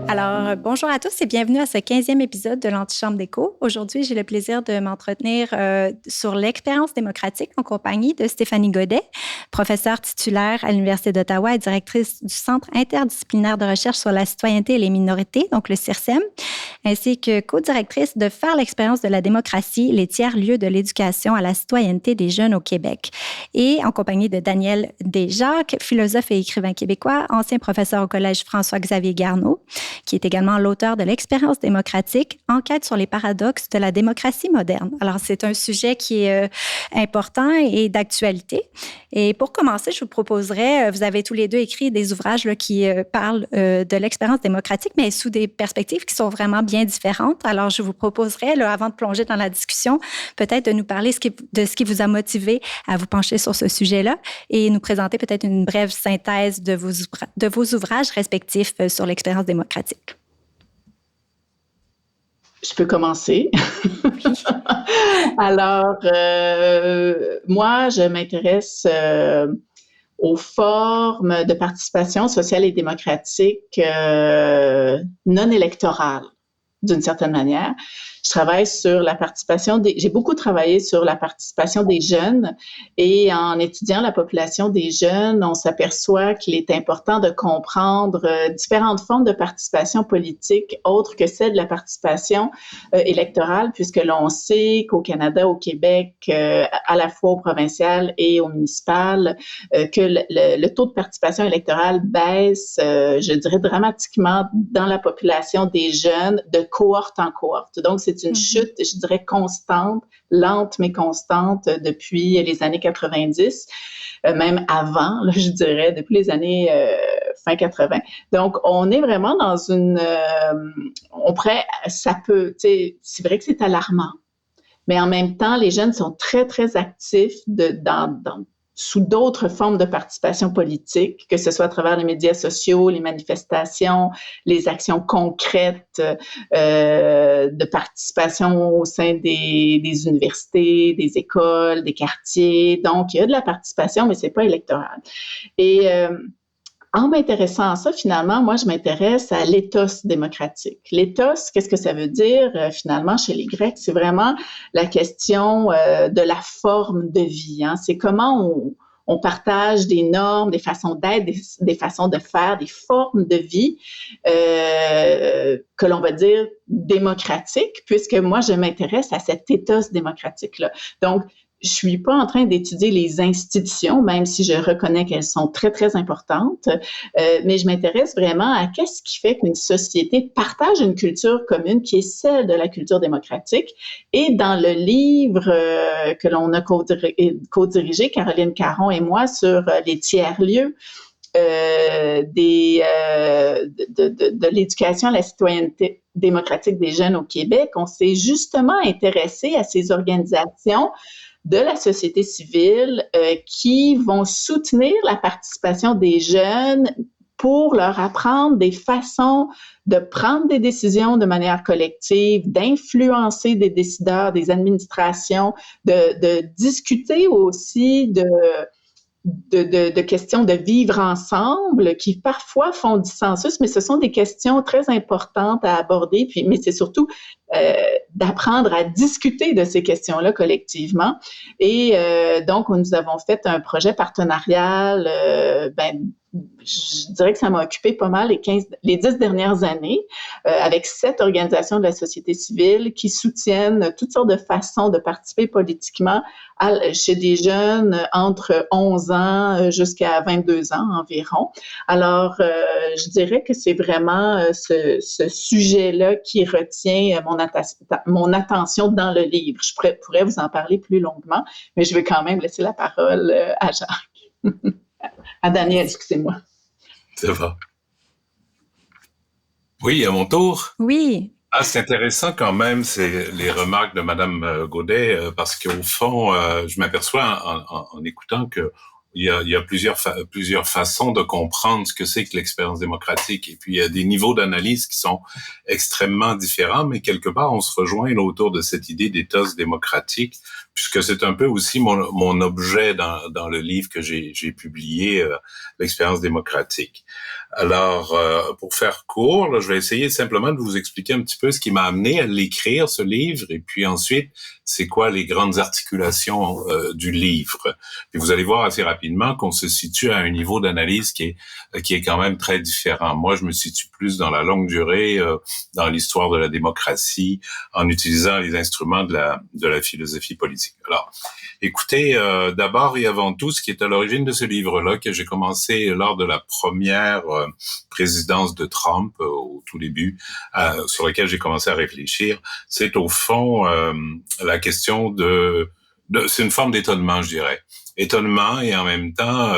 Bonjour à tous et bienvenue à ce 15e épisode de l'Antichambre d'écho. Aujourd'hui, j'ai le plaisir de m'entretenir sur l'expérience démocratique en compagnie de Stéphanie Godet, professeure titulaire à l'Université d'Ottawa et directrice du Centre interdisciplinaire de recherche sur la citoyenneté et les minorités, donc le CIRCEM, ainsi que co-directrice de Faire l'expérience de la démocratie, les tiers-lieux de l'éducation à la citoyenneté des jeunes au Québec. Et en compagnie de Daniel Desjacques, philosophe et écrivain québécois, ancien professeur au Collège François-Xavier Garneau, qui est également l'auteur de l'Expérience démocratique, enquête sur les paradoxes de la démocratie moderne. Alors, c'est un sujet qui est important et d'actualité. Et pour commencer, je vous proposerais, vous avez tous les deux écrit des ouvrages là, qui parlent de l'expérience démocratique, mais sous des perspectives qui sont vraiment bien différentes. Alors, je vous proposerais, là, avant de plonger dans la discussion, peut-être de nous parler de ce qui vous a motivé à vous pencher sur ce sujet-là et nous présenter peut-être une brève synthèse de vos ouvrages respectifs sur l'expérience démocratique. Je peux commencer. Alors, moi, je m'intéresse aux formes de participation sociale et démocratique non électorales, d'une certaine manière. Je travaille sur la participation j'ai beaucoup travaillé sur la participation des jeunes et en étudiant la population des jeunes, on s'aperçoit qu'il est important de comprendre différentes formes de participation politique autres que celle de la participation électorale, puisque l'on sait qu'au Canada, au Québec, à la fois au provincial et au municipal, que le taux de participation électorale baisse, je dirais, dramatiquement dans la population des jeunes de cohorte en cohorte. Donc, c'est une chute, je dirais, constante, lente mais constante depuis les années 90, même avant, là, je dirais, depuis les années fin 80. Donc, on est vraiment dans une... c'est vrai que c'est alarmant, mais en même temps, les jeunes sont très, très actifs sous d'autres formes de participation politique, que ce soit à travers les médias sociaux, les manifestations, les actions concrètes de participation au sein des universités, des écoles, des quartiers. Donc, il y a de la participation, mais c'est pas électoral. Et en m'intéressant à ça, finalement, moi, je m'intéresse à l'éthos démocratique. L'éthos, qu'est-ce que ça veut dire, finalement, chez les Grecs? C'est vraiment la question de la forme de vie. Hein? C'est comment on partage des normes, des façons d'être, des façons de faire, des formes de vie que l'on va dire démocratiques, puisque moi, je m'intéresse à cet éthos démocratique-là. Donc, je suis pas en train d'étudier les institutions, même si je reconnais qu'elles sont très, très importantes, mais je m'intéresse vraiment à qu'est-ce qui fait qu'une société partage une culture commune qui est celle de la culture démocratique. Et dans le livre que l'on a co-dirigé, Caroline Caron et moi, sur les tiers-lieux, de l'éducation à la citoyenneté démocratique des jeunes au Québec, on s'est justement intéressé à ces organisations de la société civile qui vont soutenir la participation des jeunes pour leur apprendre des façons de prendre des décisions de manière collective, d'influencer des décideurs, des administrations, de discuter aussi de questions de vivre ensemble qui parfois font dissensus, mais ce sont des questions très importantes à aborder, mais c'est surtout d'apprendre à discuter de ces questions-là collectivement. Et donc, nous avons fait un projet partenarial, je dirais que ça m'a occupé pas mal les 10 dernières années avec 7 organisations de la société civile qui soutiennent toutes sortes de façons de participer politiquement chez des jeunes entre 11 ans jusqu'à 22 ans environ. Alors, je dirais que c'est vraiment ce sujet-là qui retient mon attention dans le livre. Je pourrais vous en parler plus longuement, mais je vais quand même laisser la parole à Jacques. À Daniel, excusez-moi. Ça va. Oui, à mon tour. Oui. C'est intéressant quand même, c'est les remarques de Madame Godet, parce qu'au fond, je m'aperçois en écoutant que il y a plusieurs façons de comprendre ce que c'est que l'expérience démocratique. Et puis, il y a des niveaux d'analyse qui sont extrêmement différents, mais quelque part, on se rejoint autour de cette idée d'éthos démocratique, puisque c'est un peu aussi mon objet dans le livre que j'ai publié, l'expérience démocratique. Alors, pour faire court, là, je vais essayer simplement de vous expliquer un petit peu ce qui m'a amené à l'écrire, ce livre, et puis ensuite, c'est quoi les grandes articulations du livre. Puis vous allez voir assez rapidement qu'on se situe à un niveau d'analyse qui est quand même très différent. Moi, je me situe plus dans la longue durée, dans l'histoire de la démocratie, en utilisant les instruments de la philosophie politique. Alors, écoutez, d'abord et avant tout, ce qui est à l'origine de ce livre-là, que j'ai commencé lors de la première présidence de Trump au tout début, sur lequel j'ai commencé à réfléchir, c'est au fond la question c'est une forme d'étonnement, je dirais. Étonnement et en même temps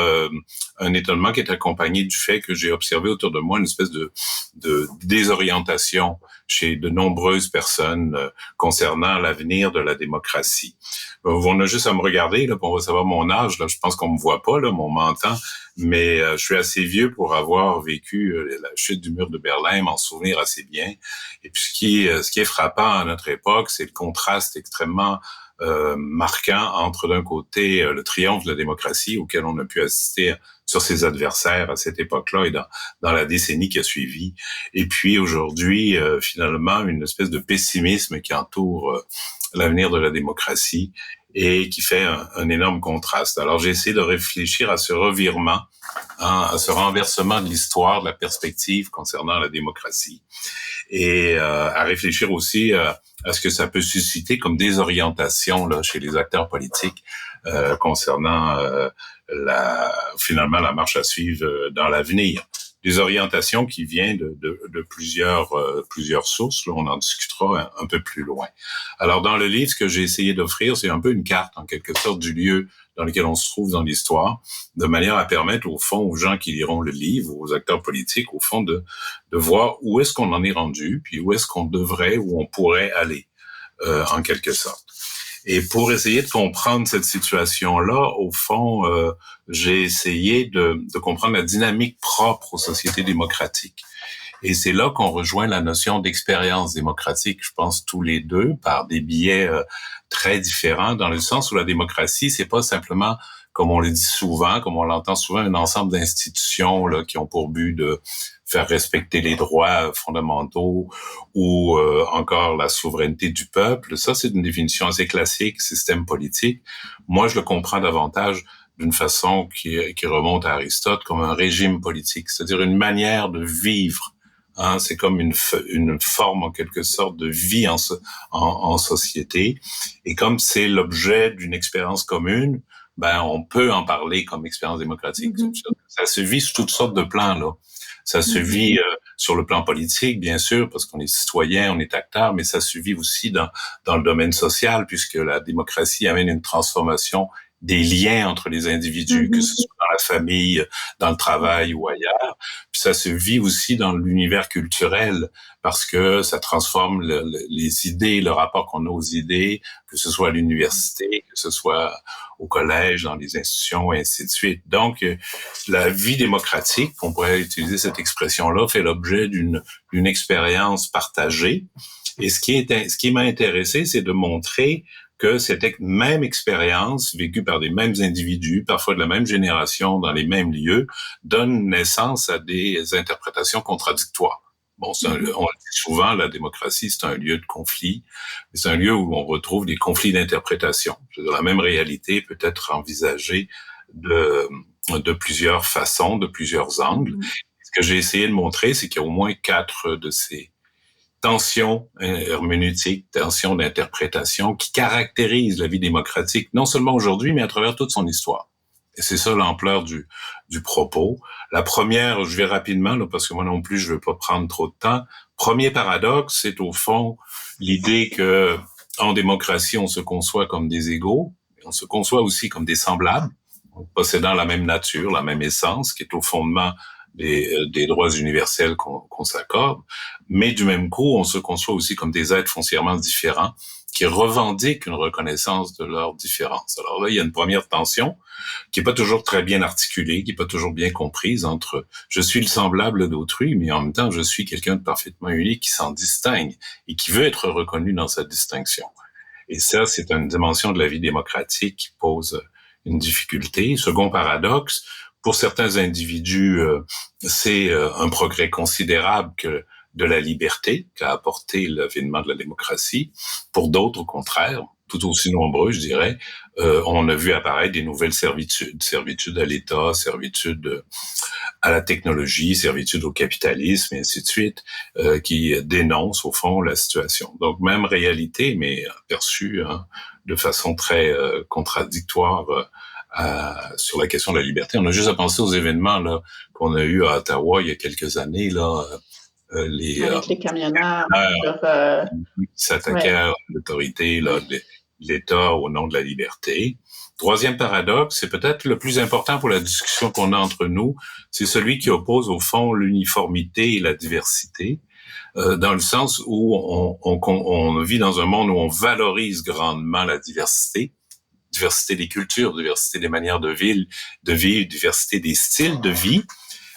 un étonnement qui est accompagné du fait que j'ai observé autour de moi une espèce de désorientation chez de nombreuses personnes concernant l'avenir de la démocratie. On a juste à me regarder là, pour savoir mon âge. Là, je pense qu'on me voit pas, là, mais on m'entend. Mais je suis assez vieux pour avoir vécu la chute du mur de Berlin, m'en souvenir assez bien. Et puis ce qui est frappant à notre époque, c'est le contraste extrêmement marquant entre d'un côté le triomphe de la démocratie auquel on a pu assister sur ses adversaires à cette époque-là et dans la décennie qui a suivi, et puis aujourd'hui finalement une espèce de pessimisme qui entoure l'avenir de la démocratie et qui fait un énorme contraste. Alors j'ai essayé de réfléchir à ce revirement, à ce renversement de l'histoire, de la perspective concernant la démocratie, et à réfléchir aussi à ce que ça peut susciter comme désorientation là chez les acteurs politiques concernant finalement la marche à suivre dans l'avenir. Des orientations qui viennent de plusieurs sources. Là, on en discutera un peu plus loin. Alors, dans le livre, ce que j'ai essayé d'offrir, c'est un peu une carte, en quelque sorte, du lieu dans lequel on se trouve dans l'histoire, de manière à permettre, au fond, aux gens qui liront le livre, aux acteurs politiques, au fond, de voir où est-ce qu'on en est rendu, puis où est-ce qu'on devrait, où on pourrait aller, en quelque sorte. Et pour essayer de comprendre cette situation-là, au fond, j'ai essayé de comprendre la dynamique propre aux sociétés démocratiques. Et c'est là qu'on rejoint la notion d'expérience démocratique, je pense, tous les deux, par des biais très différents, dans le sens où la démocratie, c'est pas simplement, comme on le dit souvent, comme on l'entend souvent, un ensemble d'institutions là, qui ont pour but de faire respecter les droits fondamentaux ou encore la souveraineté du peuple. Ça, c'est une définition assez classique, système politique. Moi, je le comprends davantage d'une façon qui remonte à Aristote comme un régime politique, c'est-à-dire une manière de vivre. Hein, c'est comme une forme en quelque sorte de vie en société. Et comme c'est l'objet d'une expérience commune, ben on peut en parler comme expérience démocratique. Ça se vit sous toutes sortes de plans là. Ça se vit sur le plan politique, bien sûr, parce qu'on est citoyen, on est acteur, mais ça se vit aussi dans le domaine social, puisque la démocratie amène une transformation des liens entre les individus, que ce soit dans la famille, dans le travail ou ailleurs. Puis ça se vit aussi dans l'univers culturel, parce que ça transforme les idées, le rapport qu'on a aux idées, que ce soit à l'université, que ce soit au collège, dans les institutions, et ainsi de suite. Donc, la vie démocratique, on pourrait utiliser cette expression-là, fait l'objet d'une expérience partagée. Et ce qui m'a intéressé, c'est de montrer que cette même expérience, vécue par des mêmes individus, parfois de la même génération, dans les mêmes lieux, donne naissance à des interprétations contradictoires. Bon, on le dit souvent, la démocratie, c'est un lieu de conflit, mais c'est un lieu où on retrouve des conflits d'interprétation. La même réalité peut être envisagée de plusieurs façons, de plusieurs angles. Ce que j'ai essayé de montrer, c'est qu'il y a au moins 4 de ces tensions herméneutiques, tensions d'interprétation qui caractérisent la vie démocratique, non seulement aujourd'hui, mais à travers toute son histoire. Et c'est ça l'ampleur du propos. La première, je vais rapidement, là, parce que moi non plus, je veux pas prendre trop de temps. Premier paradoxe, c'est au fond l'idée que en démocratie, on se conçoit comme des égaux, on se conçoit aussi comme des semblables, possédant la même nature, la même essence, qui est au fondement des droits universels qu'on s'accorde, mais du même coup, on se conçoit aussi comme des êtres foncièrement différents qui revendiquent une reconnaissance de leur différence. Alors là, il y a une première tension qui est pas toujours très bien articulée, qui est pas toujours bien comprise entre je suis le semblable d'autrui, mais en même temps je suis quelqu'un de parfaitement unique qui s'en distingue et qui veut être reconnu dans sa distinction. Et ça, c'est une dimension de la vie démocratique qui pose une difficulté. Second paradoxe, pour certains individus, c'est un progrès considérable que de la liberté qu'a apporté l'avènement de la démocratie. Pour d'autres, au contraire, tout aussi nombreux, je dirais, on a vu apparaître des nouvelles servitudes à l'État, servitudes à la technologie, servitude au capitalisme, et ainsi de suite, qui dénoncent, au fond, la situation. Donc, même réalité, mais perçue de façon très contradictoire sur la question de la liberté. On a juste à penser aux événements là qu'on a eus à Ottawa il y a quelques années, là, avec les camionneurs qui s'attaquaient à l'autorité là, de l'État au nom de la liberté. Troisième paradoxe, c'est peut-être le plus important pour la discussion qu'on a entre nous, c'est celui qui oppose au fond l'uniformité et la diversité, dans le sens où on vit dans un monde où on valorise grandement la diversité des cultures, diversité des manières de vivre, diversité des styles de vie,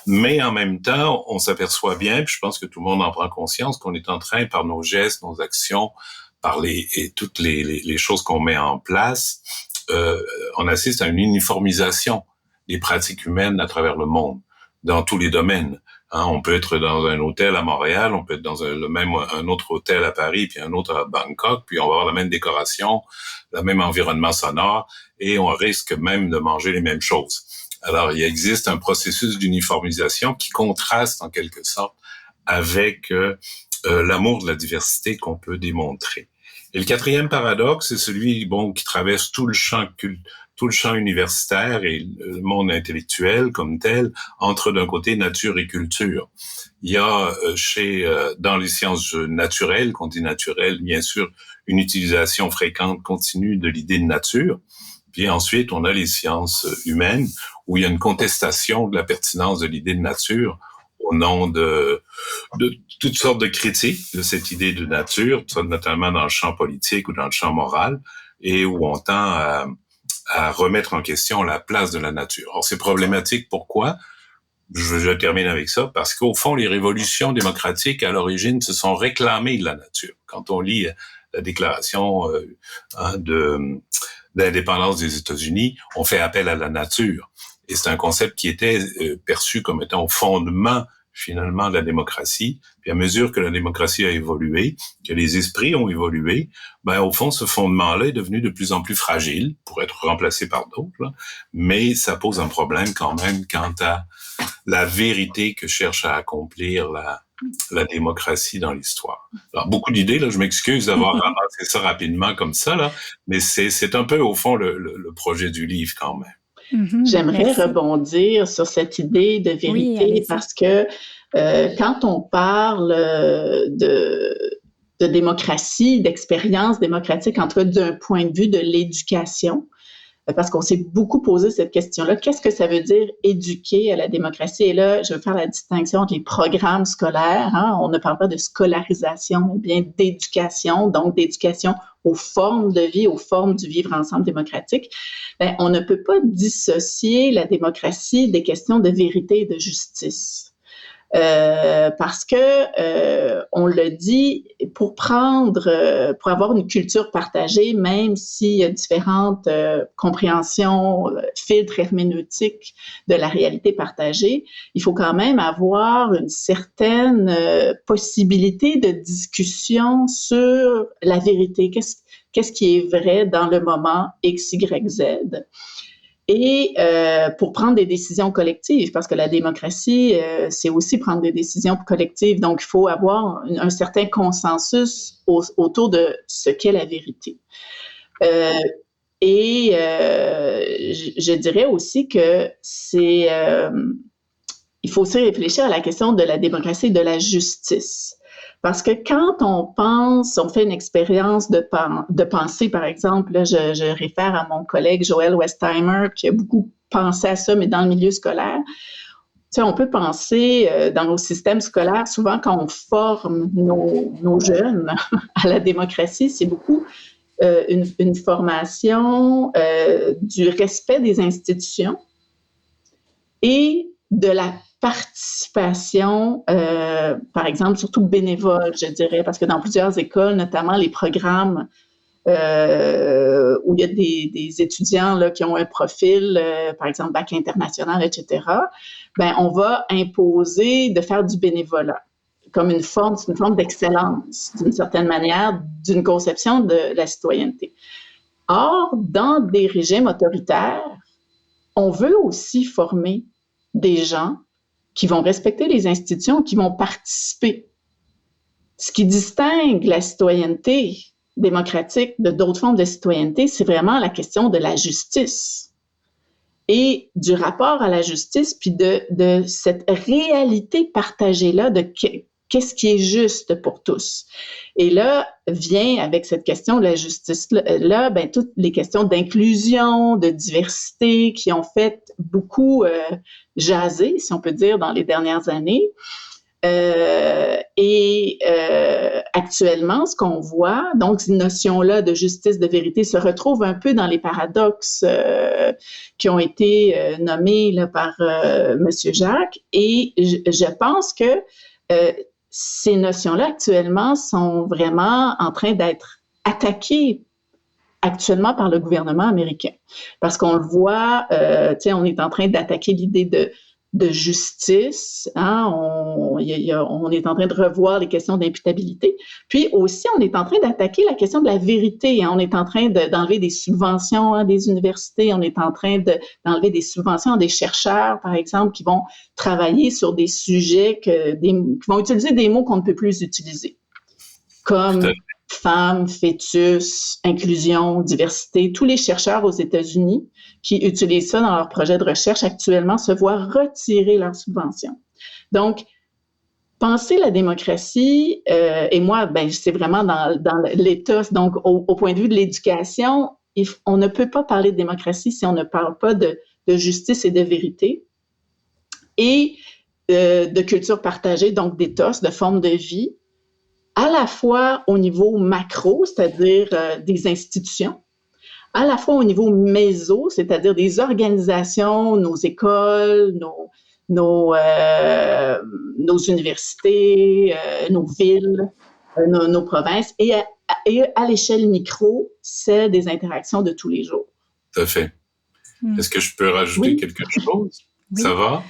mais en même temps, on s'aperçoit bien, puis je pense que tout le monde en prend conscience, qu'on est en train, par nos gestes, nos actions, par toutes les choses qu'on met en place, on assiste à une uniformisation des pratiques humaines à travers le monde, dans tous les domaines. On peut être dans un hôtel à Montréal, on peut être dans un autre hôtel à Paris, puis un autre à Bangkok, puis on va avoir la même décoration, le même environnement sonore, et on risque même de manger les mêmes choses. Alors, il existe un processus d'uniformisation qui contraste en quelque sorte avec l'amour de la diversité qu'on peut démontrer. Et le quatrième paradoxe, c'est celui qui traverse tout le champ universitaire et le monde intellectuel comme tel, entre d'un côté nature et culture. Il y a dans les sciences naturelles, qu'on dit naturelles, bien sûr, une utilisation fréquente, continue de l'idée de nature. Puis ensuite, on a les sciences humaines, où il y a une contestation de la pertinence de l'idée de nature au nom de toutes sortes de critiques de cette idée de nature, notamment dans le champ politique ou dans le champ moral, et où on tend à remettre en question la place de la nature. Or, c'est problématique. Pourquoi? Je termine avec ça, parce qu'au fond, les révolutions démocratiques, à l'origine, se sont réclamées de la nature. Quand on lit la déclaration d'indépendance des États-Unis, on fait appel à la nature. Et c'est un concept qui était perçu comme étant au fondement, finalement, de la démocratie. Puis à mesure que la démocratie a évolué, que les esprits ont évolué, au fond, ce fondement-là est devenu de plus en plus fragile pour être remplacé par d'autres. Là. Mais ça pose un problème quand même quant à la vérité que cherche à accomplir la démocratie dans l'histoire. Alors, beaucoup d'idées, là, je m'excuse d'avoir ramassé ça rapidement comme ça, là, mais c'est un peu, au fond, le projet du livre quand même. J'aimerais rebondir sur cette idée de vérité parce que quand on parle de démocratie, d'expérience démocratique, en tout cas d'un point de vue de l'éducation, parce qu'on s'est beaucoup posé cette question-là, qu'est-ce que ça veut dire éduquer à la démocratie? Et là, je veux faire la distinction entre les programmes scolaires, on ne parle pas de scolarisation, mais bien d'éducation, donc d'éducation aux formes de vie, aux formes du vivre ensemble démocratique. On ne peut pas dissocier la démocratie des questions de vérité et de justice. Parce que on le dit, pour avoir une culture partagée, même s'il y a différentes compréhensions, filtres herméneutiques de la réalité partagée, il faut quand même avoir une certaine possibilité de discussion sur la vérité. Qu'est-ce qui est vrai dans le moment X, Y, Z? Et pour prendre des décisions collectives, parce que la démocratie, c'est aussi prendre des décisions collectives. Donc, il faut avoir un certain consensus autour de ce qu'est la vérité. Je dirais aussi que il faut aussi réfléchir à la question de la démocratie et de la justice. Parce que quand on fait une expérience de pensée, par exemple, là, je réfère à mon collègue Joël Westheimer qui a beaucoup pensé à ça, mais dans le milieu scolaire. Tu sais, on peut penser dans nos systèmes scolaires, souvent quand on forme nos jeunes à la démocratie, c'est beaucoup une formation du respect des institutions et de la participation, par exemple, surtout bénévole, je dirais, parce que dans plusieurs écoles, notamment les programmes où il y a des étudiants là, qui ont un profil, par exemple, bac international, etc., ben, on va imposer de faire du bénévolat comme c'est une forme d'excellence, d'une certaine manière, d'une conception de la citoyenneté. Or, dans des régimes autoritaires, on veut aussi former des gens qui vont respecter les institutions, qui vont participer. Ce qui distingue la citoyenneté démocratique de d'autres formes de citoyenneté, c'est vraiment la question de la justice et du rapport à la justice, puis de cette réalité partagée-là de qu'est-ce qui est juste pour tous. Et là, vient avec cette question de la justice-là, ben, toutes les questions d'inclusion, de diversité qui ont fait beaucoup jaser, si on peut dire, dans les dernières années. Actuellement, ce qu'on voit, donc ces notions-là de justice, de vérité, se retrouvent un peu dans les paradoxes qui ont été nommés là, par Monsieur Jacques. Et je pense que ces notions-là, actuellement, sont vraiment en train d'être attaquées actuellement par le gouvernement américain. Parce qu'on le voit, on est en train d'attaquer l'idée de justice, hein, on est en train de revoir les questions d'imputabilité. Puis aussi, on est en train d'attaquer la question de la vérité. Hein, on est en train d'enlever des subventions à des universités, on est en train d'enlever des subventions à des chercheurs, par exemple, qui vont travailler sur des sujets qui vont utiliser des mots qu'on ne peut plus utiliser, comme femmes, fœtus, inclusion, diversité. Tous les chercheurs aux États-Unis qui utilisent ça dans leurs projets de recherche actuellement se voient retirer leurs subventions. Donc, penser la démocratie, et moi, ben, c'est vraiment dans l'État, donc au point de vue de l'éducation, on ne peut pas parler de démocratie si on ne parle pas de justice et de vérité, et de culture partagée, donc d'éthos, de forme de vie, à la fois au niveau macro, c'est-à-dire des institutions, à la fois au niveau méso, c'est-à-dire des organisations, nos écoles, nos universités, nos villes, nos provinces, et à l'échelle micro, celle des interactions de tous les jours. Tout à fait. Est-ce que je peux rajouter quelque chose? Oui. Ça va?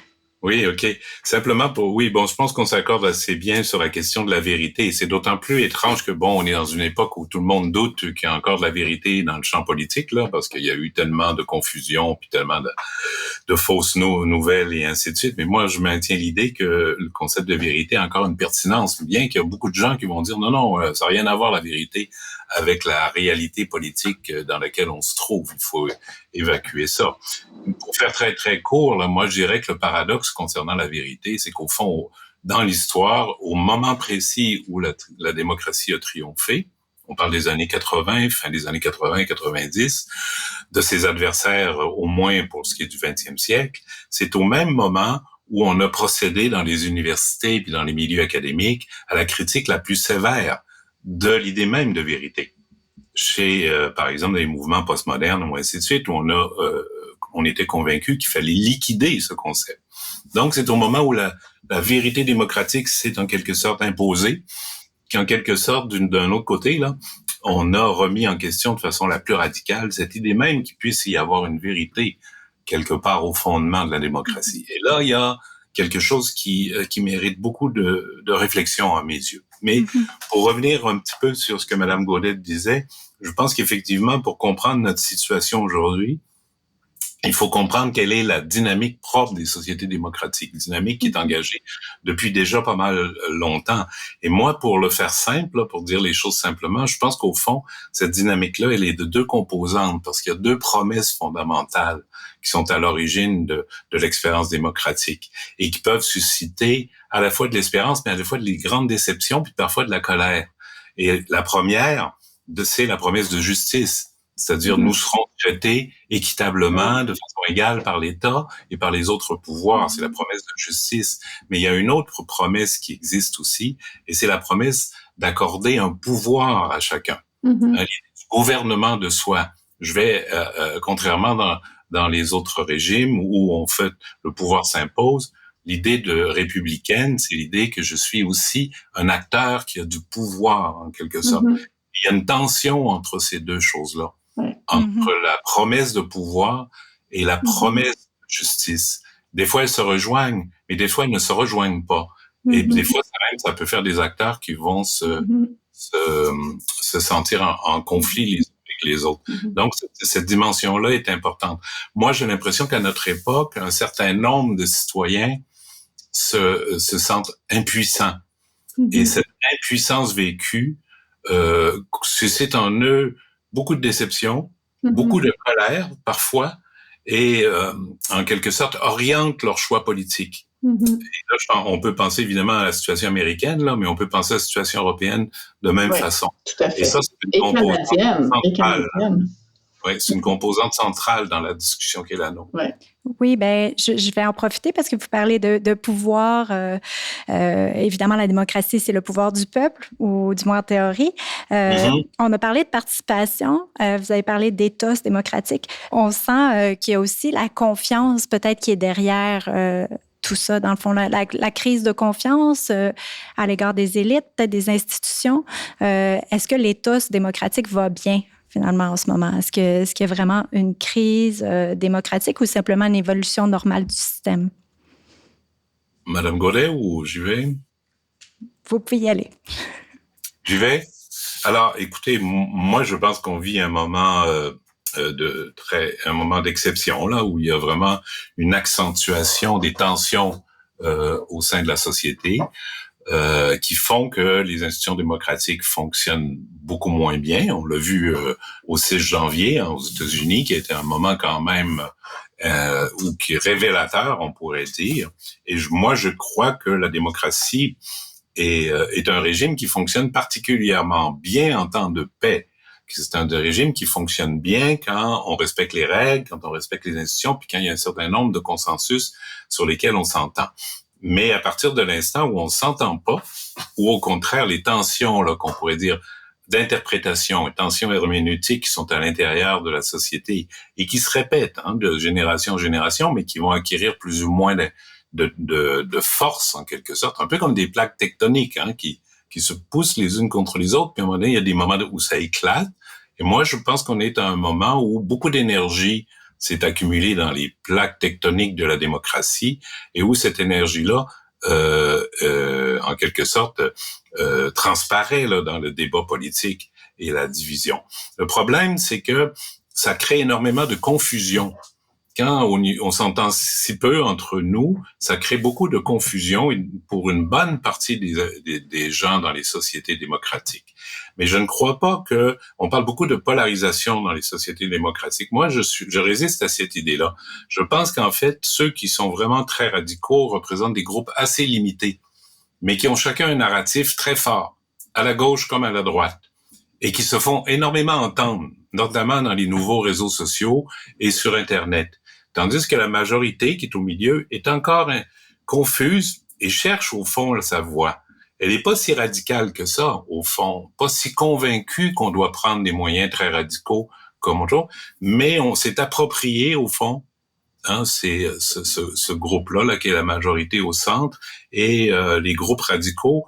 Oui, OK. Simplement je pense qu'on s'accorde assez bien sur la question de la vérité. Et c'est d'autant plus étrange que, on est dans une époque où tout le monde doute qu'il y a encore de la vérité dans le champ politique, là, parce qu'il y a eu tellement de confusion, puis tellement de fausses nouvelles et ainsi de suite. Mais moi, je maintiens l'idée que le concept de vérité a encore une pertinence, bien qu'il y a beaucoup de gens qui vont dire non, ça n'a rien à voir, la vérité, avec la réalité politique dans laquelle on se trouve. Il faut évacuer ça. Pour faire très, très court, là, moi, je dirais que le paradoxe concernant la vérité, c'est qu'au fond, dans l'histoire, au moment précis où la démocratie a triomphé, on parle des années 80, fin des années 80, 90, de ses adversaires, au moins pour ce qui est du 20e siècle, c'est au même moment où on a procédé dans les universités puis dans les milieux académiques à la critique la plus sévère de l'idée même de vérité. Chez, par exemple, les mouvements postmodernes ou ainsi de suite, où on était convaincu qu'il fallait liquider ce concept. Donc, c'est au moment où la vérité démocratique s'est en quelque sorte imposée, qu'en quelque sorte, d'un autre côté, là, on a remis en question de façon la plus radicale cette idée même qu'il puisse y avoir une vérité quelque part au fondement de la démocratie. Et là, il y a quelque chose qui mérite beaucoup de réflexion à mes yeux. Mais pour revenir un petit peu sur ce que Mme Gaudet disait, je pense qu'effectivement, pour comprendre notre situation aujourd'hui, il faut comprendre quelle est la dynamique propre des sociétés démocratiques, dynamique qui est engagée depuis déjà pas mal longtemps. Et moi, pour le faire simple, pour dire les choses simplement, je pense qu'au fond, cette dynamique-là, elle est de deux composantes, parce qu'il y a deux promesses fondamentales qui sont à l'origine de l'expérience démocratique et qui peuvent susciter à la fois de l'espérance, mais à la fois de grandes déceptions, puis parfois de la colère. Et la première, c'est la promesse de justice. C'est-à-dire, nous serons traités équitablement, de façon égale par l'État et par les autres pouvoirs. C'est la promesse de justice. Mais il y a une autre promesse qui existe aussi, et c'est la promesse d'accorder un pouvoir à chacun. L'idée du gouvernement de soi. Je vais, contrairement dans les autres régimes où on fait le pouvoir s'impose, l'idée de républicaine, c'est l'idée que je suis aussi un acteur qui a du pouvoir en quelque sorte. Il y a une tension entre ces deux choses-là, entre la promesse de pouvoir et la promesse de justice. Des fois, elles se rejoignent, mais des fois, elles ne se rejoignent pas. Et des fois, ça peut faire des acteurs qui vont se sentir en conflit les uns avec les autres. Donc, cette dimension-là est importante. Moi, j'ai l'impression qu'à notre époque, un certain nombre de citoyens se sentent impuissants. Et cette impuissance vécue suscite en eux beaucoup de déception, beaucoup de colère parfois, et en quelque sorte oriente leur choix politique. Et là, on peut penser évidemment à la situation américaine, là, mais on peut penser à la situation européenne de même façon. Tout à fait. Et ça, c'est une composante centrale. Oui, c'est une composante centrale dans la discussion qui est la nôtre. Oui, ben, je vais en profiter parce que vous parlez de pouvoir. Évidemment, la démocratie, c'est le pouvoir du peuple, ou du moins en théorie. On a parlé de participation. Vous avez parlé d'éthos démocratique. On sent qu'il y a aussi la confiance, peut-être, qui est derrière tout ça. Dans le fond, la crise de confiance à l'égard des élites, peut-être des institutions. Est-ce que l'éthos démocratique va bien? Finalement, en ce moment? Est-ce qu'il y a vraiment une crise démocratique ou simplement une évolution normale du système? Madame Gaudet, ou j'y vais? Vous pouvez y aller. J'y vais? Alors, écoutez, moi, je pense qu'on vit un moment un moment d'exception, là, où il y a vraiment une accentuation des tensions au sein de la société. Qui font que les institutions démocratiques fonctionnent beaucoup moins bien. On l'a vu au 6 janvier aux États-Unis, qui a été un moment quand même ou qui est révélateur, on pourrait dire. Et moi, je crois que la démocratie est un régime qui fonctionne particulièrement bien en temps de paix. C'est un régime qui fonctionne bien quand on respecte les règles, quand on respecte les institutions, puis quand il y a un certain nombre de consensus sur lesquels on s'entend. Mais à partir de l'instant où on s'entend pas, ou au contraire, les tensions, là, qu'on pourrait dire, d'interprétation, les tensions herméneutiques qui sont à l'intérieur de la société et qui se répètent, de génération en génération, mais qui vont acquérir plus ou moins de force, en quelque sorte, un peu comme des plaques tectoniques, qui se poussent les unes contre les autres, puis à un moment donné, il y a des moments où ça éclate. Et moi, je pense qu'on est à un moment où beaucoup d'énergie s'est accumulée dans les plaques tectoniques de la démocratie et où cette énergie-là, en quelque sorte, transparaît là, dans le débat politique et la division. Le problème, c'est que ça crée énormément de confusion. Quand on s'entend si peu entre nous, ça crée beaucoup de confusion pour une bonne partie des gens dans les sociétés démocratiques. Mais je ne crois pas on parle beaucoup de polarisation dans les sociétés démocratiques. Moi, je résiste à cette idée-là. Je pense qu'en fait, ceux qui sont vraiment très radicaux représentent des groupes assez limités, mais qui ont chacun un narratif très fort, à la gauche comme à la droite, et qui se font énormément entendre, notamment dans les nouveaux réseaux sociaux et sur Internet. Tandis que la majorité, qui est au milieu, est encore confuse et cherche au fond sa voie. Elle n'est pas si radicale que ça, au fond, pas si convaincue qu'on doit prendre des moyens très radicaux comme autre, mais on s'est approprié, au fond, c'est ce groupe-là, là, qui est la majorité au centre, et les groupes radicaux,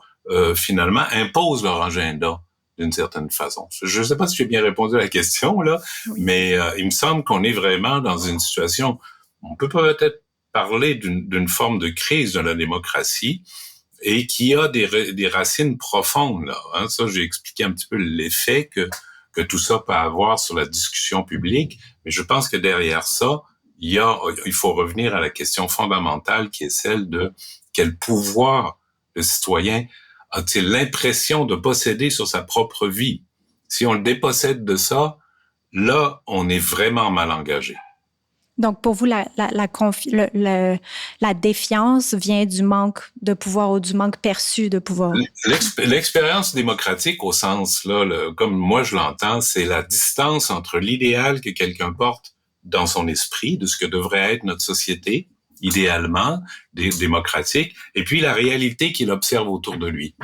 finalement, imposent leur agenda d'une certaine façon. Je ne sais pas si j'ai bien répondu à la question, là, mais il me semble qu'on est vraiment dans une situation, on peut peut-être parler d'une forme de crise de la démocratie et qui a des racines profondes, là. Ça, j'ai expliqué un petit peu l'effet que tout ça peut avoir sur la discussion publique, mais je pense que derrière ça, il faut revenir à la question fondamentale qui est celle de quel pouvoir le citoyen a-t-il l'impression de posséder sur sa propre vie? Si on le dépossède de ça, là, on est vraiment mal engagé. Donc, pour vous, la défiance vient du manque de pouvoir ou du manque perçu de pouvoir? L'expérience démocratique, au sens, là, comme moi je l'entends, c'est la distance entre l'idéal que quelqu'un porte dans son esprit, de ce que devrait être notre société, idéalement, démocratique, et puis la réalité qu'il observe autour de lui.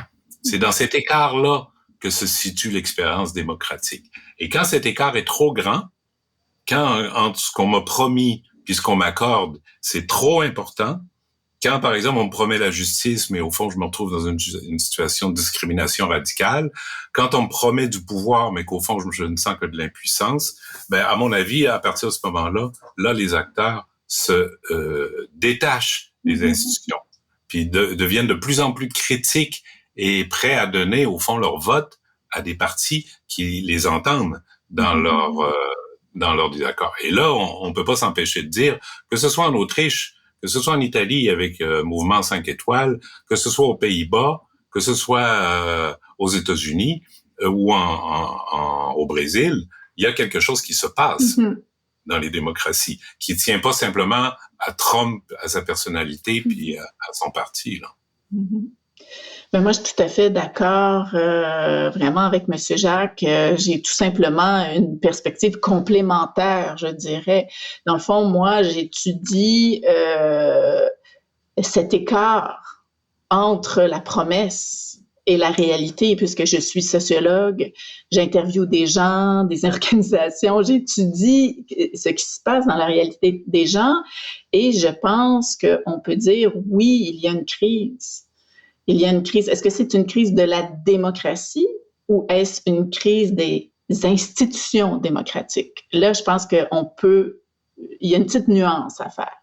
C'est dans cet écart-là que se situe l'expérience démocratique. Et quand cet écart est trop grand, quand entre ce qu'on m'a promis puis ce qu'on m'accorde, c'est trop important, quand, par exemple, on me promet la justice, mais au fond, je me retrouve dans une situation de discrimination radicale, quand on me promet du pouvoir, mais qu'au fond, je ne sens que de l'impuissance, ben, à mon avis, à partir de ce moment-là, là, les acteurs se détachent des institutions, puis deviennent de plus en plus critiques et prêts à donner, au fond, leur vote à des partis qui les entendent dans leur désaccord. Et là, on peut pas s'empêcher de dire, que ce soit en Autriche, que ce soit en Italie avec Mouvement 5 étoiles, que ce soit aux Pays-Bas, que ce soit aux États-Unis ou au Brésil, il y a quelque chose qui se passe dans les démocraties, qui tient pas simplement à Trump, à sa personnalité, puis à son parti, là. Ben moi, je suis tout à fait d'accord vraiment avec M. Jacques. J'ai tout simplement une perspective complémentaire, je dirais. Dans le fond, moi, j'étudie cet écart entre la promesse et la réalité, puisque je suis sociologue, j'interviewe des gens, des organisations, j'étudie ce qui se passe dans la réalité des gens et je pense qu'on peut dire, oui, il y a une crise. Il y a une crise. Est-ce que c'est une crise de la démocratie ou est-ce une crise des institutions démocratiques? Là, je pense il y a une petite nuance à faire.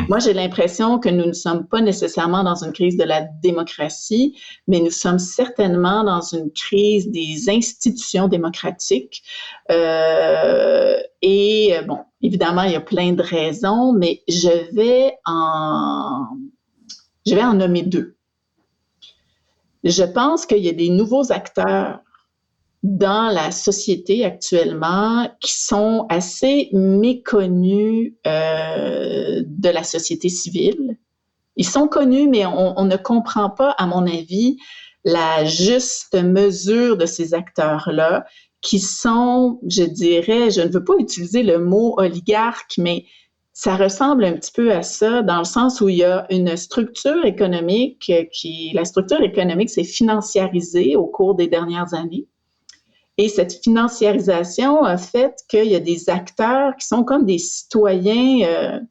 Moi, j'ai l'impression que nous ne sommes pas nécessairement dans une crise de la démocratie, mais nous sommes certainement dans une crise des institutions démocratiques. Et bon, évidemment, il y a plein de raisons, mais je vais en nommer deux. Je pense qu'il y a des nouveaux acteurs dans la société actuellement qui sont assez méconnus de la société civile. Ils sont connus, mais on ne comprend pas, à mon avis, la juste mesure de ces acteurs-là qui sont, je dirais, je ne veux pas utiliser le mot oligarque, mais ça ressemble un petit peu à ça, dans le sens où il y a une structure économique la structure économique s'est financiarisée au cours des dernières années. Et cette financiarisation a fait qu'il y a des acteurs qui sont comme des citoyens,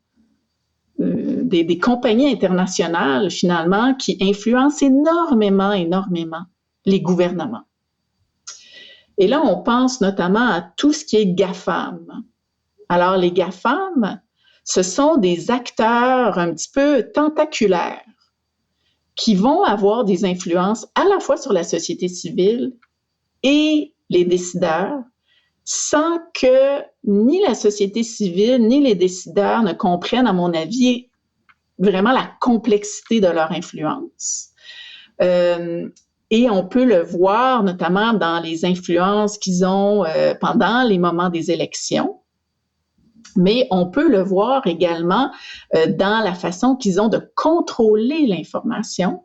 des compagnies internationales, finalement, qui influencent énormément les gouvernements. Et là, on pense notamment à tout ce qui est GAFAM. Alors, les GAFAM, ce sont des acteurs un petit peu tentaculaires qui vont avoir des influences à la fois sur la société civile et les décideurs, sans que ni la société civile ni les décideurs ne comprennent, à mon avis, vraiment la complexité de leur influence. Et on peut le voir notamment dans les influences qu'ils ont pendant les moments des élections. Mais on peut le voir également dans la façon qu'ils ont de contrôler l'information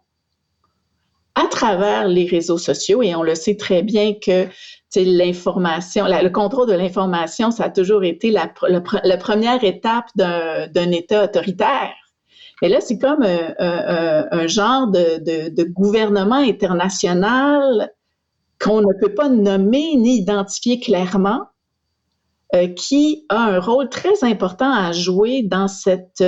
à travers les réseaux sociaux. Et on le sait très bien que l'information, le contrôle de l'information, ça a toujours été la première étape d'un État autoritaire. Mais là, c'est comme un genre de gouvernement international qu'on ne peut pas nommer ni identifier clairement, qui a un rôle très important à jouer dans cette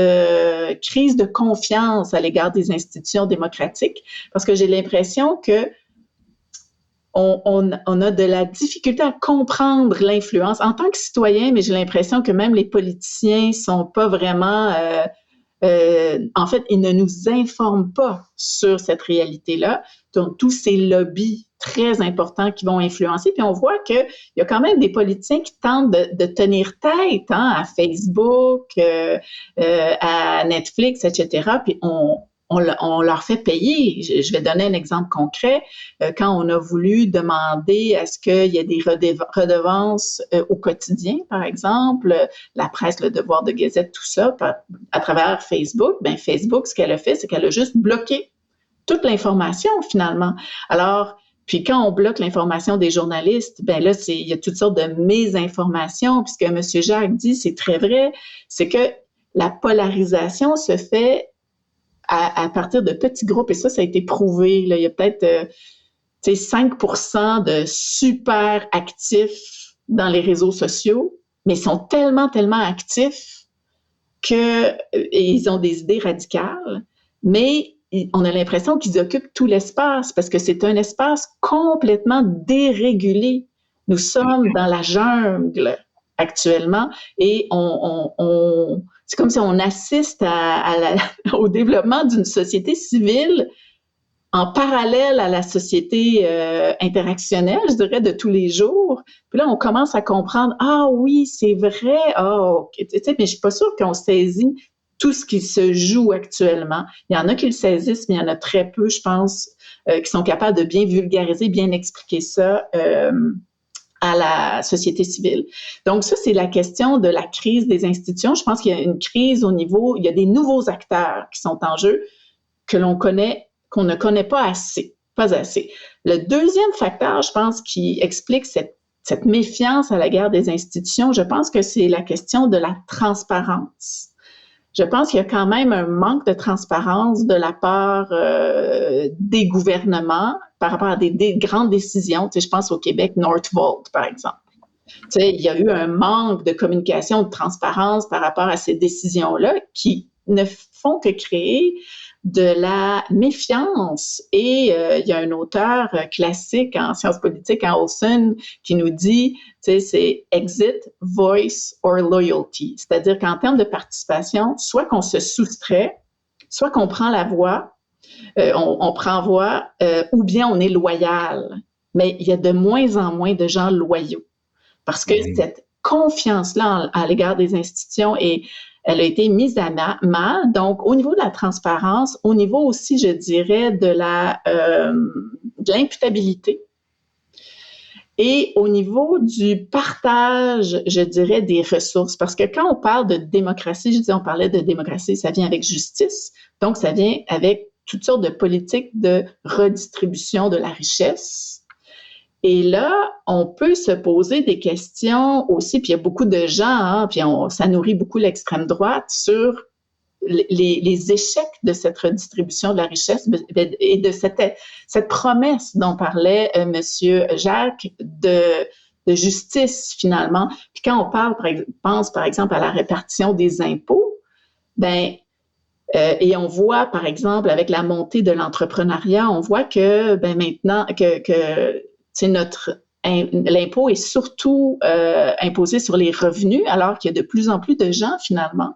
crise de confiance à l'égard des institutions démocratiques, parce que j'ai l'impression que on a de la difficulté à comprendre l'influence en tant que citoyen, mais j'ai l'impression que même les politiciens sont pas vraiment... en fait, ils ne nous informent pas sur cette réalité-là. Donc, tous ces lobbies très importants qui vont influencer. Puis on voit qu'il y a quand même des politiciens qui tentent de tenir tête à Facebook, à Netflix, etc. Puis on leur fait payer. Je vais donner un exemple concret. Quand on a voulu demander à ce qu'il y ait des redevances au quotidien, par exemple, la presse, le devoir de gazette, tout ça, à travers Facebook, ben Facebook, ce qu'elle a fait, c'est qu'elle a juste bloqué toute l'information, finalement. Alors, puis quand on bloque l'information des journalistes, ben là, il y a toutes sortes de mésinformations, puis ce que M. Jacques dit, c'est très vrai, c'est que la polarisation se fait à partir de petits groupes, et ça a été prouvé. Là, il y a peut-être 5% de super actifs dans les réseaux sociaux, mais ils sont tellement actifs que et ils ont des idées radicales, mais on a l'impression qu'ils occupent tout l'espace parce que c'est un espace complètement dérégulé. Nous sommes dans la jungle actuellement et c'est comme si on assiste au développement d'une société civile en parallèle à la société interactionnelle, je dirais, de tous les jours. Puis là, on commence à comprendre, ah oui, c'est vrai, okay. Mais je suis pas sûre qu'on saisit tout ce qui se joue actuellement. Il y en a qui le saisissent, mais il y en a très peu, je pense, qui sont capables de bien vulgariser, bien expliquer ça à la société civile. Donc ça, c'est la question de la crise des institutions. Je pense qu'il y a une crise au niveau, il y a des nouveaux acteurs qui sont en jeu qu'on ne connaît pas assez. Le deuxième facteur, je pense, qui explique cette méfiance à l'égard des institutions, je pense que c'est la question de la transparence. Je pense qu'il y a quand même un manque de transparence de la part des gouvernements par rapport à des grandes décisions. Je pense au Québec, Northvolt, par exemple. Il y a eu un manque de communication, de transparence par rapport à ces décisions-là qui ne font que créer de la méfiance. Et il y a un auteur classique en sciences politiques, en Olson, qui nous dit, c'est exit, voice or loyalty. C'est-à-dire qu'en termes de participation, soit qu'on se soustrait, soit qu'on prend la voix, on prend voix, ou bien on est loyal. Mais il y a de moins en moins de gens loyaux. Parce que cette confiance-là à l'égard des institutions elle a été mise à mal. Donc, au niveau de la transparence, au niveau aussi, je dirais, de l'imputabilité et au niveau du partage, je dirais, des ressources. Parce que quand on parle de démocratie, on parlait de démocratie, ça vient avec justice. Donc, ça vient avec toutes sortes de politiques de redistribution de la richesse. Et là, on peut se poser des questions aussi, puis il y a beaucoup de gens, puis ça nourrit beaucoup l'extrême droite sur les échecs de cette redistribution de la richesse et de cette promesse dont parlait Monsieur Jacques de justice finalement. Puis quand on pense par exemple à la répartition des impôts, et on voit par exemple avec la montée de l'entrepreneuriat, on voit que maintenant que l'impôt est surtout imposé sur les revenus, alors qu'il y a de plus en plus de gens, finalement,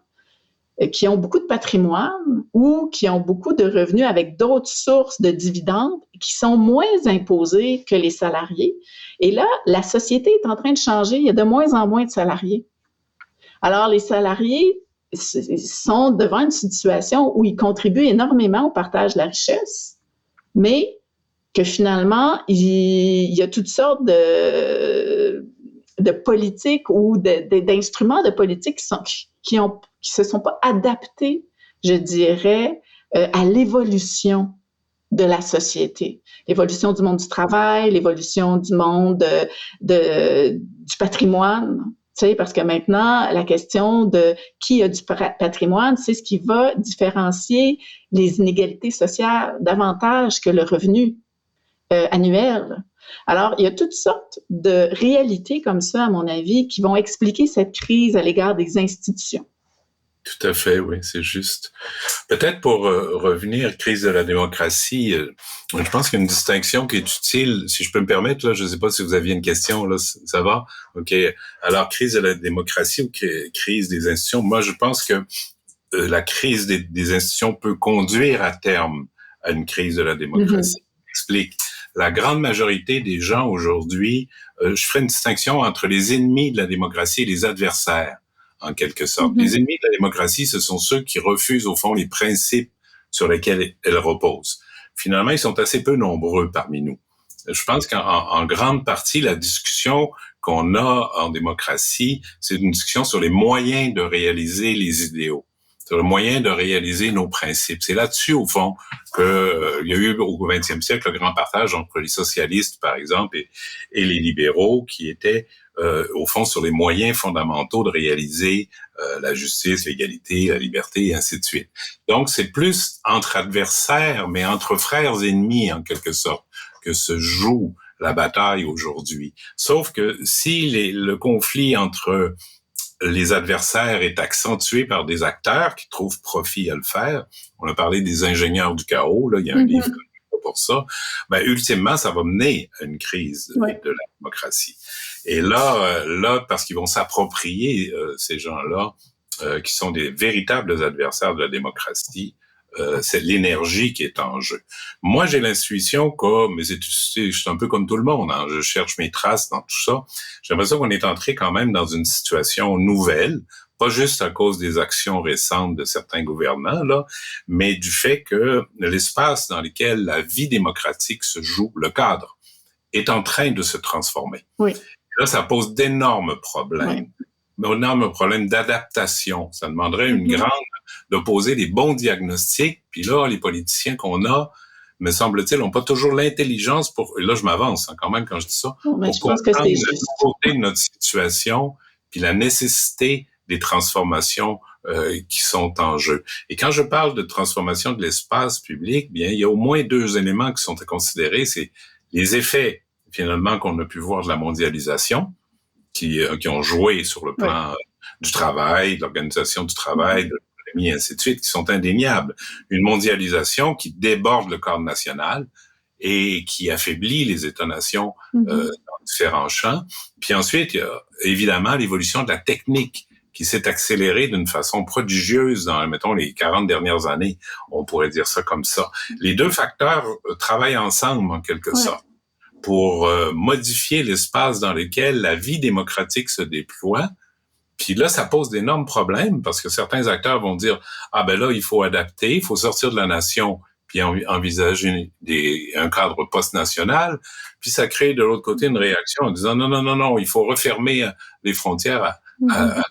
qui ont beaucoup de patrimoine ou qui ont beaucoup de revenus avec d'autres sources de dividendes qui sont moins imposés que les salariés. Et là, la société est en train de changer. Il y a de moins en moins de salariés. Alors, les salariés sont devant une situation où ils contribuent énormément au partage de la richesse, mais que finalement, il y a toutes sortes de politiques ou d'instruments de politique qui se sont pas adaptés, je dirais, à l'évolution de la société. L'évolution du monde du travail, l'évolution du monde du patrimoine. Parce que maintenant, la question de qui a du patrimoine, c'est ce qui va différencier les inégalités sociales davantage que le revenu annuel. Alors, il y a toutes sortes de réalités comme ça, à mon avis, qui vont expliquer cette crise à l'égard des institutions. Tout à fait, oui, c'est juste. Peut-être pour revenir, crise de la démocratie, je pense qu'il y a une distinction qui est utile, si je peux me permettre, là, je ne sais pas si vous aviez une question, là, ça va? OK. Alors, crise de la démocratie ou crise des institutions, moi, je pense que la crise des institutions peut conduire à terme à une crise de la démocratie. Explique. La grande majorité des gens aujourd'hui, je ferai une distinction entre les ennemis de la démocratie et les adversaires, en quelque sorte. Les ennemis de la démocratie, ce sont ceux qui refusent, au fond, les principes sur lesquels elle repose. Finalement, ils sont assez peu nombreux parmi nous. Je pense qu'en grande partie, la discussion qu'on a en démocratie, c'est une discussion sur les moyens de réaliser les idéaux. C'est le moyen de réaliser nos principes. C'est là-dessus, au fond, il y a eu au XXe siècle le grand partage entre les socialistes, par exemple, et les libéraux, qui étaient, au fond, sur les moyens fondamentaux de réaliser la justice, l'égalité, la liberté, et ainsi de suite. Donc, c'est plus entre adversaires, mais entre frères ennemis, en quelque sorte, que se joue la bataille aujourd'hui. Sauf que si le conflit entre les adversaires est accentué par des acteurs qui trouvent profit à le faire, on a parlé des ingénieurs du chaos, là, il y a un livre pour ça, ben, ultimement, ça va mener à une crise de la démocratie. Et là, parce qu'ils vont s'approprier ces gens-là, qui sont des véritables adversaires de la démocratie, c'est l'énergie qui est en jeu. Moi, j'ai l'intuition que, mais je suis un peu comme tout le monde, hein, je cherche mes traces dans tout ça. J'ai l'impression qu'on est entré quand même dans une situation nouvelle, pas juste à cause des actions récentes de certains gouvernants, là, mais du fait que l'espace dans lequel la vie démocratique se joue, le cadre, est en train de se transformer. Oui. Et là, ça pose d'énormes problèmes. D'énormes problèmes d'adaptation. Ça demanderait une grande, de poser des bons diagnostics. Puis là, les politiciens qu'on a, me semble-t-il, n'ont pas toujours l'intelligence pour, et là, je m'avance quand même quand je dis ça, pour comprendre la nouveauté de notre situation, puis la nécessité des transformations qui sont en jeu. Et quand je parle de transformation de l'espace public, bien, il y a au moins 2 éléments qui sont à considérer. C'est les effets, finalement, qu'on a pu voir de la mondialisation, qui ont joué sur le plan du travail, de l'organisation du travail, de l'économie, et ainsi de suite, qui sont indéniables. Une mondialisation qui déborde le cadre national et qui affaiblit les États-nations dans différents champs. Puis ensuite, il y a évidemment l'évolution de la technique qui s'est accélérée d'une façon prodigieuse dans, mettons, les 40 dernières années. On pourrait dire ça comme ça. Les 2 facteurs travaillent ensemble, en quelque sorte, pour modifier l'espace dans lequel la vie démocratique se déploie. Puis là, ça pose d'énormes problèmes parce que certains acteurs vont dire « Ah ben là, il faut adapter, il faut sortir de la nation puis envisager un cadre post-national. » Puis ça crée de l'autre côté une réaction en disant « Non, il faut refermer les frontières à... »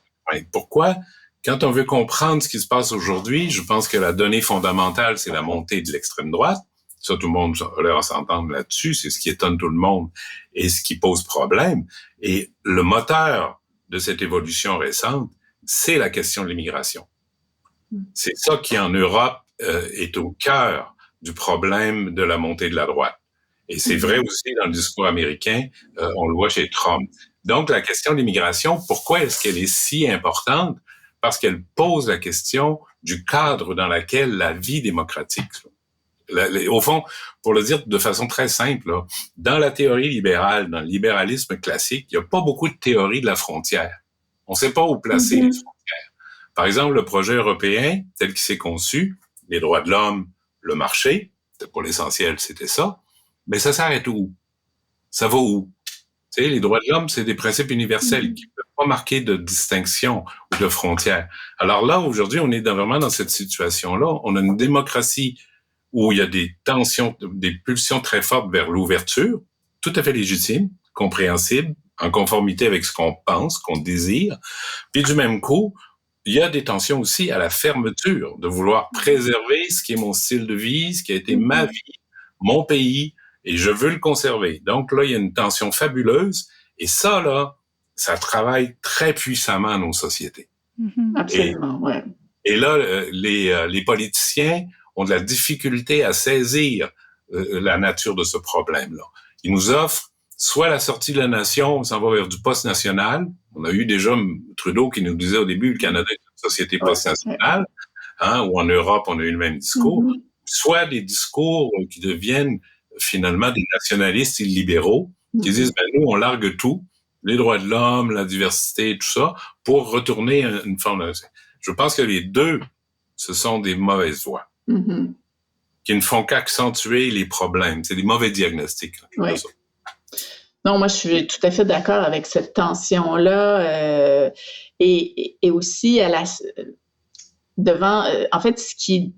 Pourquoi? Quand on veut comprendre ce qui se passe aujourd'hui, je pense que la donnée fondamentale, c'est la montée de l'extrême droite. Ça, tout le monde a l'air à s'entendre là-dessus. C'est ce qui étonne tout le monde et ce qui pose problème. Et le moteur de cette évolution récente, c'est la question de l'immigration. C'est ça qui, en Europe, est au cœur du problème de la montée de la droite. Et c'est vrai aussi dans le discours américain, on le voit chez Trump. Donc, la question de l'immigration, pourquoi est-ce qu'elle est si importante? Parce qu'elle pose la question du cadre dans lequel la vie démocratique... Au fond, pour le dire de façon très simple, là, dans la théorie libérale, dans le libéralisme classique, il n'y a pas beaucoup de théorie de la frontière. On ne sait pas où placer les frontières. Par exemple, le projet européen, tel qu'il s'est conçu, les droits de l'homme, le marché, pour l'essentiel, c'était ça, mais ça s'arrête où? Ça va où? Tu sais, les droits de l'homme, c'est des principes universels qui ne peuvent pas marquer de distinction ou de frontières. Alors là, aujourd'hui, on est vraiment dans cette situation-là. On a une démocratie où il y a des tensions, des pulsions très fortes vers l'ouverture, tout à fait légitime, compréhensible, en conformité avec ce qu'on pense, qu'on désire. Puis du même coup, il y a des tensions aussi à la fermeture, de vouloir préserver ce qui est mon style de vie, ce qui a été ma vie, mon pays, et je veux le conserver. Donc là, il y a une tension fabuleuse, et ça, là, ça travaille très puissamment à nos sociétés. Absolument, ouais. Et là, les politiciens ont de la difficulté à saisir la nature de ce problème-là. Ils nous offrent soit la sortie de la nation, on s'en va vers du post-national. On a eu déjà Trudeau qui nous disait au début, le Canada est une société post-nationale, hein, ou en Europe, on a eu le même discours. Soit des discours qui deviennent finalement des nationalistes illibéraux, qui disent, ben nous, on largue tout, les droits de l'homme, la diversité, tout ça, pour retourner à une forme de... Je pense que les deux, ce sont des mauvaises voies. Qui ne font qu'accentuer les problèmes. C'est des mauvais diagnostics. Oui. Non, moi, je suis tout à fait d'accord avec cette tension-là. Et aussi, en fait, ce qui est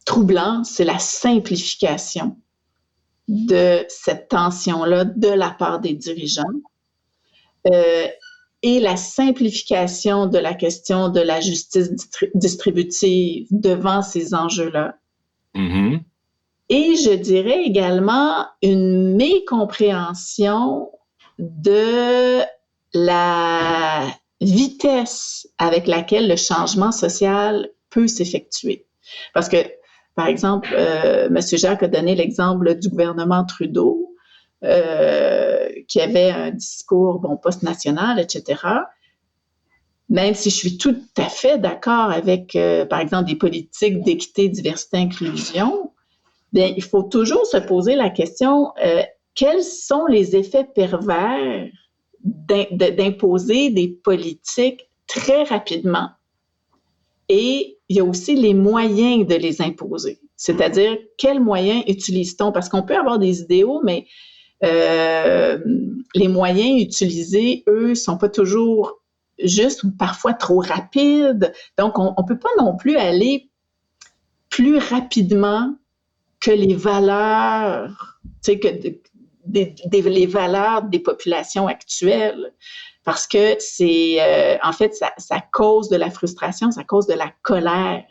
troublant, c'est la simplification de cette tension-là de la part des dirigeants. Et la simplification de la question de la justice distributive devant ces enjeux-là. Et je dirais également une mécompréhension de la vitesse avec laquelle le changement social peut s'effectuer. Parce que, Par exemple, M. Jacques a donné l'exemple du gouvernement Trudeau, qui avait un discours, post-national, etc. Même si je suis tout à fait d'accord avec, par exemple, des politiques d'équité, diversité, inclusion, bien, il faut toujours se poser la question, quels sont les effets pervers d'imposer des politiques très rapidement? Et il y a aussi les moyens de les imposer. C'est-à-dire, quels moyens utilise-t-on? Parce qu'on peut avoir des idéaux, mais les moyens utilisés, eux, sont pas toujours justes ou parfois trop rapides. Donc, on peut pas non plus aller plus rapidement que les valeurs, tu sais, les valeurs des populations actuelles. Parce que en fait, ça cause de la frustration, ça cause de la colère.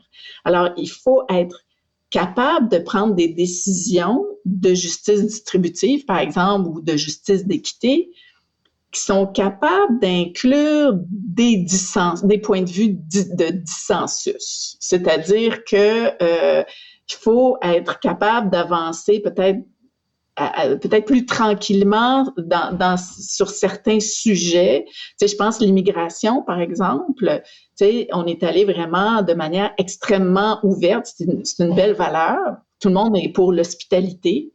Alors, il faut être capable de prendre des décisions de justice distributive, par exemple, ou de justice d'équité, qui sont capables d'inclure des points de vue de dissensus. C'est-à-dire que il faut être capable d'avancer peut-être plus tranquillement sur certains sujets. Tu sais, je pense l'immigration, par exemple. Tu sais, on est allé vraiment de manière extrêmement ouverte. C'est une belle valeur. Tout le monde est pour l'hospitalité.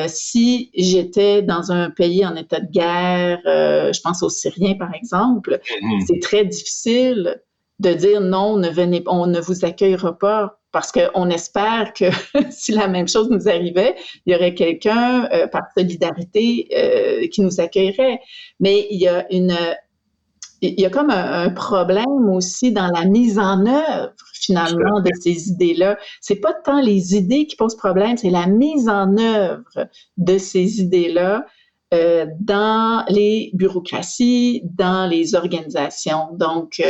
Si j'étais dans un pays en état de guerre, je pense aux Syriens, par exemple, c'est très difficile de dire non, on ne vous accueillera pas. Parce qu'on espère que si la même chose nous arrivait, il y aurait quelqu'un, par solidarité, qui nous accueillerait. Mais il y a comme un problème aussi dans la mise en œuvre, finalement, de ces idées-là. C'est pas tant les idées qui posent problème, c'est la mise en œuvre de ces idées-là dans les bureaucraties, dans les organisations. Donc,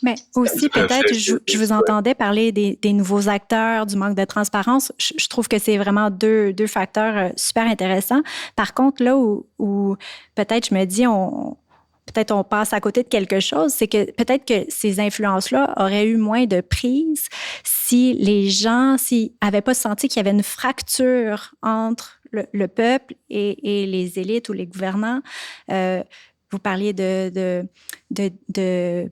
mais aussi, peut-être, je vous entendais parler des nouveaux acteurs, du manque de transparence. Je trouve que c'est vraiment deux facteurs super intéressants. Par contre, là où peut-être je me dis, peut-être on passe à côté de quelque chose, c'est que peut-être que ces influences-là auraient eu moins de prise si les gens, s'ils n'avaient pas senti qu'il y avait une fracture entre le peuple et les élites ou les gouvernants. Vous parliez de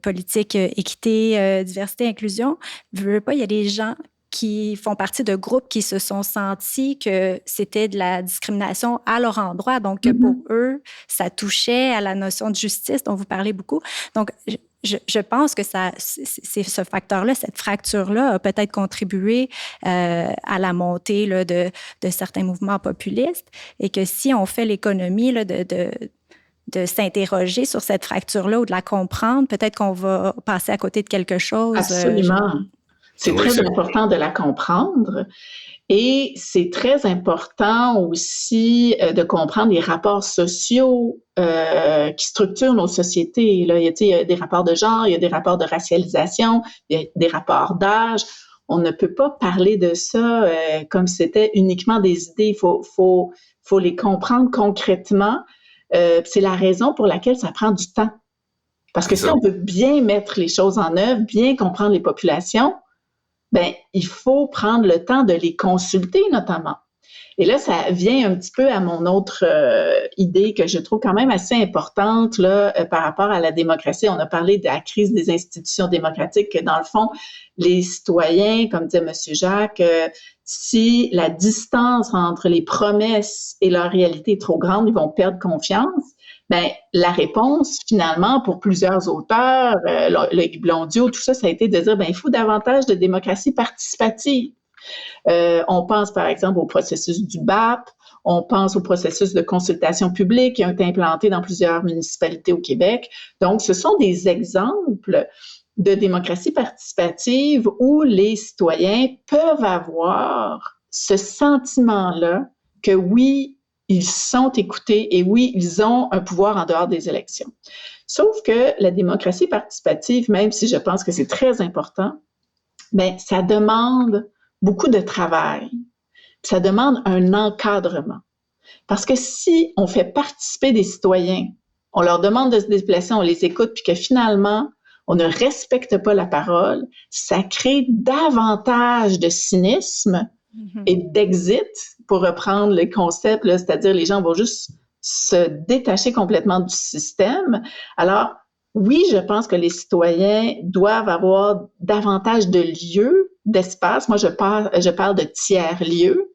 politique équité, diversité, inclusion. Je veux pas, il y a des gens qui font partie de groupes qui se sont sentis que c'était de la discrimination à leur endroit. Donc, pour eux, ça touchait à la notion de justice dont vous parlez beaucoup. Donc, je pense que c'est ce facteur-là, cette fracture-là a peut-être contribué à la montée là, de certains mouvements populistes et que si on fait l'économie là, de s'interroger sur cette fracture-là ou de la comprendre, peut-être qu'on va passer à côté de quelque chose. Absolument. C'est très important de la comprendre. Et c'est très important aussi de comprendre les rapports sociaux qui structurent nos sociétés. Là, il y a des rapports de genre, il y a des rapports de racialisation, il y a des rapports d'âge. On ne peut pas parler de ça comme si c'était uniquement des idées. Il faut les comprendre concrètement. C'est la raison pour laquelle ça prend du temps. Parce que si on veut bien mettre les choses en œuvre, bien comprendre les populations, ben il faut prendre le temps de les consulter notamment. Et là, ça vient un petit peu à mon autre idée que je trouve quand même assez importante là par rapport à la démocratie. On a parlé de la crise des institutions démocratiques, que dans le fond, les citoyens, comme disait M. Jacques, si la distance entre les promesses et leur réalité est trop grande, ils vont perdre confiance. Ben, la réponse, finalement, pour plusieurs auteurs, le Blondiot, tout ça, ça a été de dire, ben, il faut davantage de démocratie participative. On pense, par exemple, au processus du BAP, on pense au processus de consultation publique qui a été implanté dans plusieurs municipalités au Québec. Donc, ce sont des exemples de démocratie participative où les citoyens peuvent avoir ce sentiment-là que oui, ils sont écoutés et oui, ils ont un pouvoir en dehors des élections. Sauf que la démocratie participative, même si je pense que c'est très important, bien, ça demande beaucoup de travail. Ça demande un encadrement. Parce que si on fait participer des citoyens, on leur demande de se déplacer, on les écoute, puis que finalement, on ne respecte pas la parole, ça crée davantage de cynisme et d'exit, pour reprendre le concept, là, c'est-à-dire les gens vont juste se détacher complètement du système. Alors, oui, je pense que les citoyens doivent avoir davantage de lieux, d'espace. Moi, je parle de tiers-lieux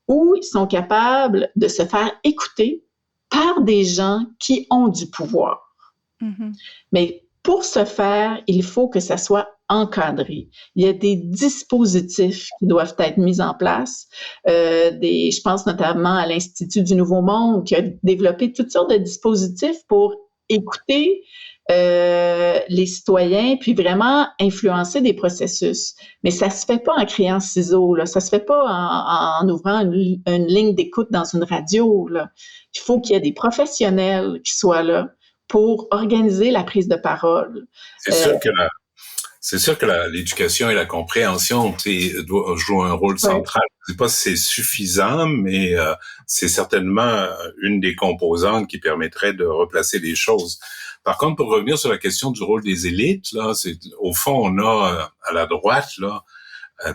où ils sont capables de se faire écouter par des gens qui ont du pouvoir. Mais pour ce faire, il faut que ça soit encadré. Il y a des dispositifs qui doivent être mis en place. Je pense notamment à l'Institut du Nouveau Monde qui a développé toutes sortes de dispositifs pour écouter les citoyens, puis vraiment influencer des processus. Mais ça se fait pas en criant ciseaux, là. Ça se fait pas en ouvrant une ligne d'écoute dans une radio, là. Il faut qu'il y ait des professionnels qui soient là pour organiser la prise de parole. C'est sûr que l'éducation et la compréhension jouent un rôle central. Je sais pas si c'est suffisant, mais c'est certainement une des composantes qui permettrait de replacer les choses. Par contre, pour revenir sur la question du rôle des élites, là, au fond, on a à la droite, là,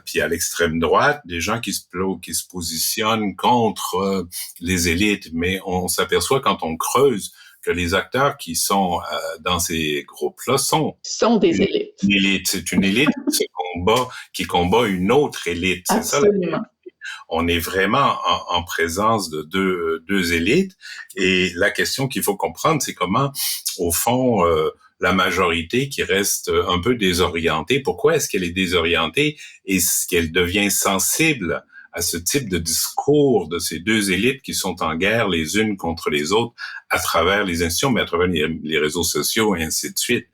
puis à l'extrême droite, des gens qui se positionnent contre les élites, mais on s'aperçoit quand on creuse que les acteurs qui sont dans ces groupes-là sont des élites. Une élite. C'est une élite qui combat une autre élite. Absolument. C'est ça. On est vraiment en présence de deux élites. Et la question qu'il faut comprendre, c'est comment, au fond, la majorité qui reste un peu désorientée, pourquoi est-ce qu'elle est désorientée? Est-ce qu'elle devient sensible à ce type de discours de ces deux élites qui sont en guerre les unes contre les autres à travers les institutions, mais à travers les réseaux sociaux et ainsi de suite.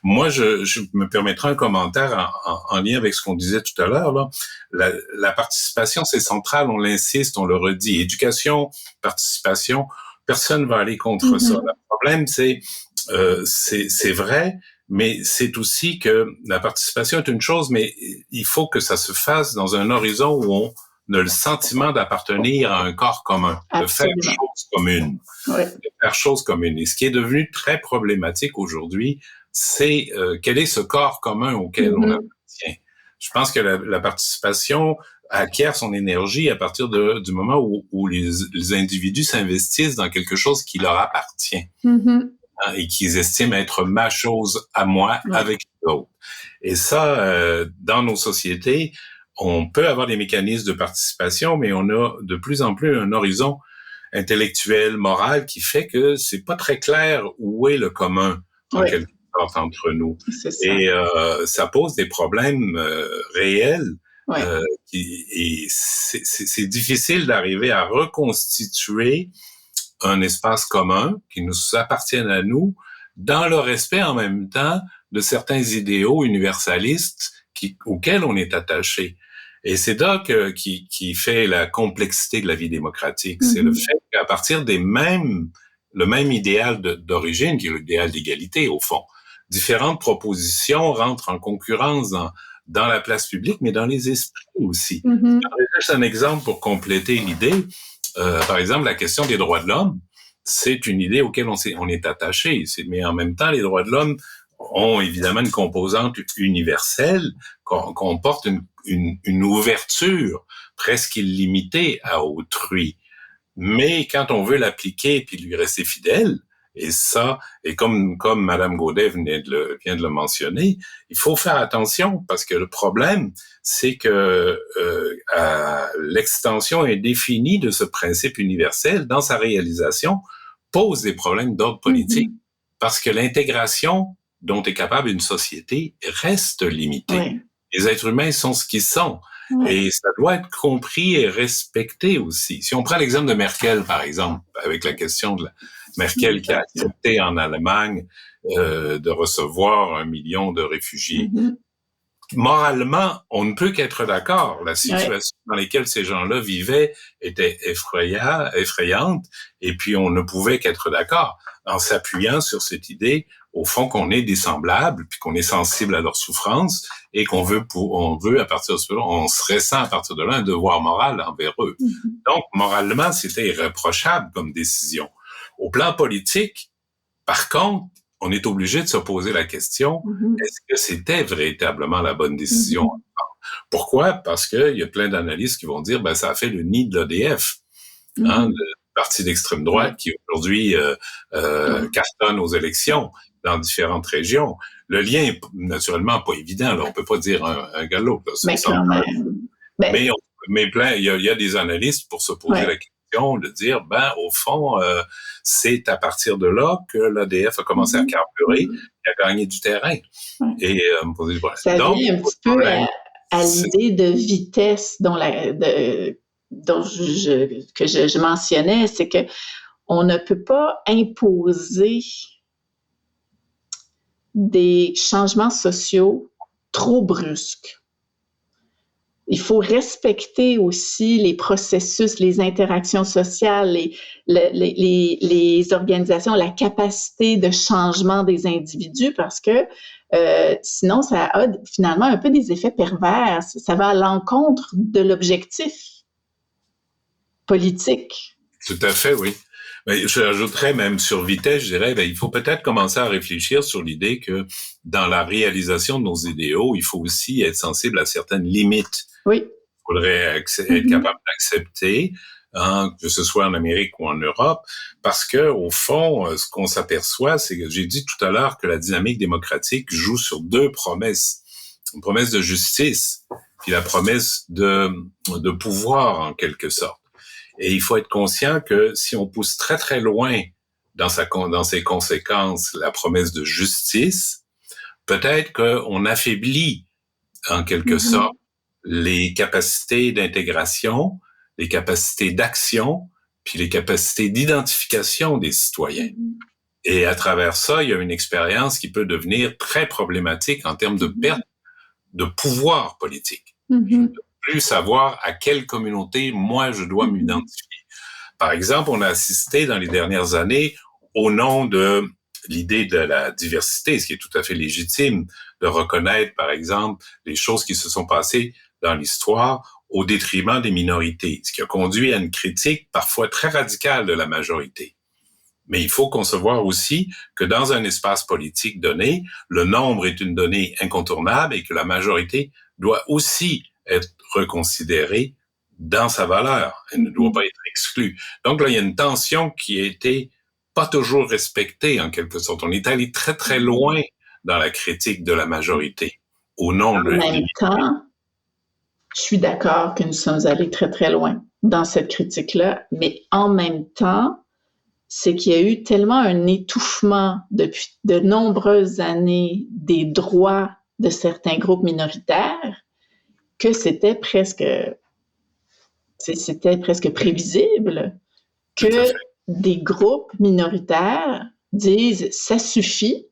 Moi, je me permettrai un commentaire en lien avec ce qu'on disait tout à l'heure, là. La participation, c'est central, on l'insiste, on le redit. Éducation, participation, personne va aller contre ça. Le problème, c'est vrai, mais c'est aussi que la participation est une chose, mais il faut que ça se fasse dans un horizon où on a le sentiment d'appartenir à un corps commun, Absolument. de faire chose commune. Oui. De faire chose commune. Et ce qui est devenu très problématique aujourd'hui, c'est quel est ce corps commun auquel on appartient. Je pense que la participation acquiert son énergie à partir du moment où les individus s'investissent dans quelque chose qui leur appartient. Et qu'ils estiment être ma chose à moi avec l'autre. Et ça, dans nos sociétés, on peut avoir des mécanismes de participation, mais on a de plus en plus un horizon intellectuel, moral, qui fait que c'est pas très clair où est le commun en quelque sorte entre nous. C'est ça. Et ça pose des problèmes réels. Et c'est difficile d'arriver à reconstituer un espace commun qui nous appartienne à nous, dans le respect en même temps de certains idéaux universalistes auxquels on est attaché. Et c'est là qui fait la complexité de la vie démocratique. C'est le fait qu'à partir le même idéal d'origine, qui est l'idéal d'égalité au fond, différentes propositions rentrent en concurrence dans la place publique, mais dans les esprits aussi. Juste un exemple pour compléter l'idée. Par exemple, la question des droits de l'homme, c'est une idée auquel on est attaché. Mais en même temps, les droits de l'homme ont évidemment une composante universelle, comporte une ouverture presque illimitée à autrui. Mais quand on veut l'appliquer puis lui rester fidèle, et ça, et comme Madame Gaudet vient de le mentionner, il faut faire attention parce que le problème, c'est que l'extension indéfinie de ce principe universel dans sa réalisation pose des problèmes d'ordre politique parce que l'intégration dont est capable une société reste limitée. Les êtres humains sont ce qu'ils sont. Et ça doit être compris et respecté aussi. Si on prend l'exemple de Merkel, par exemple, avec la question de Merkel qui a accepté en Allemagne de recevoir 1 million de réfugiés. Moralement, on ne peut qu'être d'accord. La situation dans laquelle ces gens-là vivaient était effrayante, et puis on ne pouvait qu'être d'accord en s'appuyant sur cette idée, au fond, qu'on est des semblables, puis qu'on est sensible à leur souffrance, et on veut à partir de cela, on se ressent à partir de là un devoir moral envers eux. Donc, moralement, c'était irréprochable comme décision. Au plan politique, par contre, on est obligé de se poser la question, est-ce que c'était véritablement la bonne décision? Pourquoi? Parce qu'il y a plein d'analystes qui vont dire, ben, ça a fait le nid de l'ADF, le parti d'extrême droite qui aujourd'hui cartonne aux élections dans différentes régions. Le lien est naturellement pas évident, là. On peut pas dire un gars l'autre, là. Mais quand même. Il y a des analystes pour se poser la question de dire, ben, au fond, c'est à partir de là que l'ADF a commencé à carburer et à gagner du terrain. Et, ça vient un petit peu à l'idée de vitesse que je mentionnais, c'est que on ne peut pas imposer des changements sociaux trop brusques. Il faut respecter aussi les processus, les interactions sociales, les organisations, la capacité de changement des individus, parce que sinon, ça a finalement un peu des effets pervers. Ça va à l'encontre de l'objectif politique. Tout à fait, oui. Je ajouterais même sur vitesse, je dirais, il faut peut-être commencer à réfléchir sur l'idée que dans la réalisation de nos idéaux, il faut aussi être sensible à certaines limites. Oui. Il faudrait être capable d'accepter, que ce soit en Amérique ou en Europe, parce que au fond, ce qu'on s'aperçoit, c'est que j'ai dit tout à l'heure que la dynamique démocratique joue sur deux promesses. Une promesse de justice, puis la promesse de pouvoir, en quelque sorte. Et il faut être conscient que si on pousse très, très loin dans ses conséquences la promesse de justice, peut-être qu'on affaiblit, en quelque sorte, les capacités d'intégration, les capacités d'action, puis les capacités d'identification des citoyens. Et à travers ça, il y a une expérience qui peut devenir très problématique en termes de perte de pouvoir politique. Plus savoir à quelle communauté moi je dois m'identifier. Par exemple, on a assisté dans les dernières années au nom de l'idée de la diversité, ce qui est tout à fait légitime, de reconnaître, par exemple, les choses qui se sont passées dans l'histoire au détriment des minorités, ce qui a conduit à une critique parfois très radicale de la majorité. Mais il faut concevoir aussi que dans un espace politique donné, le nombre est une donnée incontournable et que la majorité doit aussi être reconsidérée dans sa valeur. Elle ne doit pas être exclue. Donc là, il y a une tension qui a été pas toujours respectée, en quelque sorte. On est allé très, très loin dans la critique de la majorité, au nom de... En même temps, je suis d'accord que nous sommes allés très, très loin dans cette critique-là, mais en même temps, c'est qu'il y a eu tellement un étouffement depuis de nombreuses années des droits de certains groupes minoritaires que c'était presque prévisible que des groupes minoritaires disent « ça suffit ».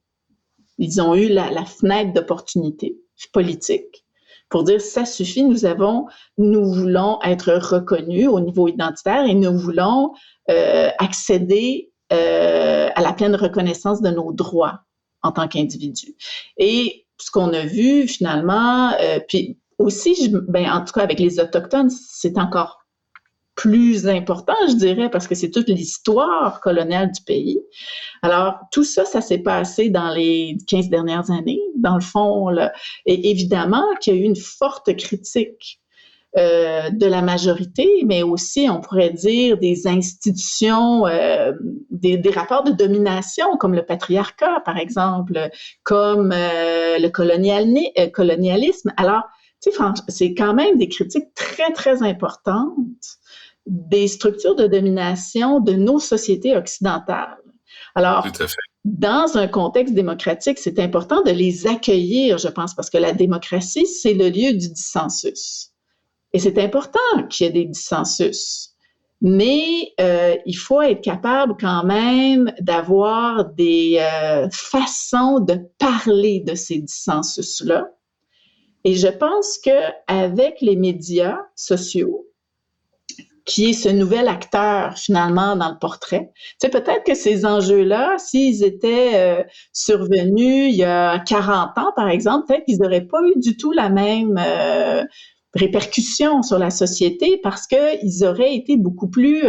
Ils ont eu la fenêtre d'opportunité politique pour dire « ça suffit, nous voulons être reconnus au niveau identitaire et nous voulons accéder à la pleine reconnaissance de nos droits en tant qu'individus ». Et ce qu'on a vu finalement, puis aussi, en tout cas avec les Autochtones, c'est encore plus important, je dirais, parce que c'est toute l'histoire coloniale du pays. Alors, tout ça, ça s'est passé dans les 15 dernières années, dans le fond, là. Et évidemment qu'il y a eu une forte critique de la majorité, mais aussi, on pourrait dire, des institutions, des rapports de domination, comme le patriarcat, par exemple, comme le colonialisme. Alors, tu sais, c'est quand même des critiques très, très importantes des structures de domination de nos sociétés occidentales. Alors, dans un contexte démocratique, c'est important de les accueillir, je pense, parce que la démocratie, c'est le lieu du dissensus. Et c'est important qu'il y ait des dissensus. Mais il faut être capable quand même d'avoir des façons de parler de ces dissensus-là. Et je pense qu'avec les médias sociaux, qui est ce nouvel acteur, finalement, dans le portrait. Tu sais, peut-être que ces enjeux-là, s'ils étaient survenus il y a 40 ans, par exemple, peut-être qu'ils n'auraient pas eu du tout la même répercussion sur la société parce qu'ils auraient été beaucoup plus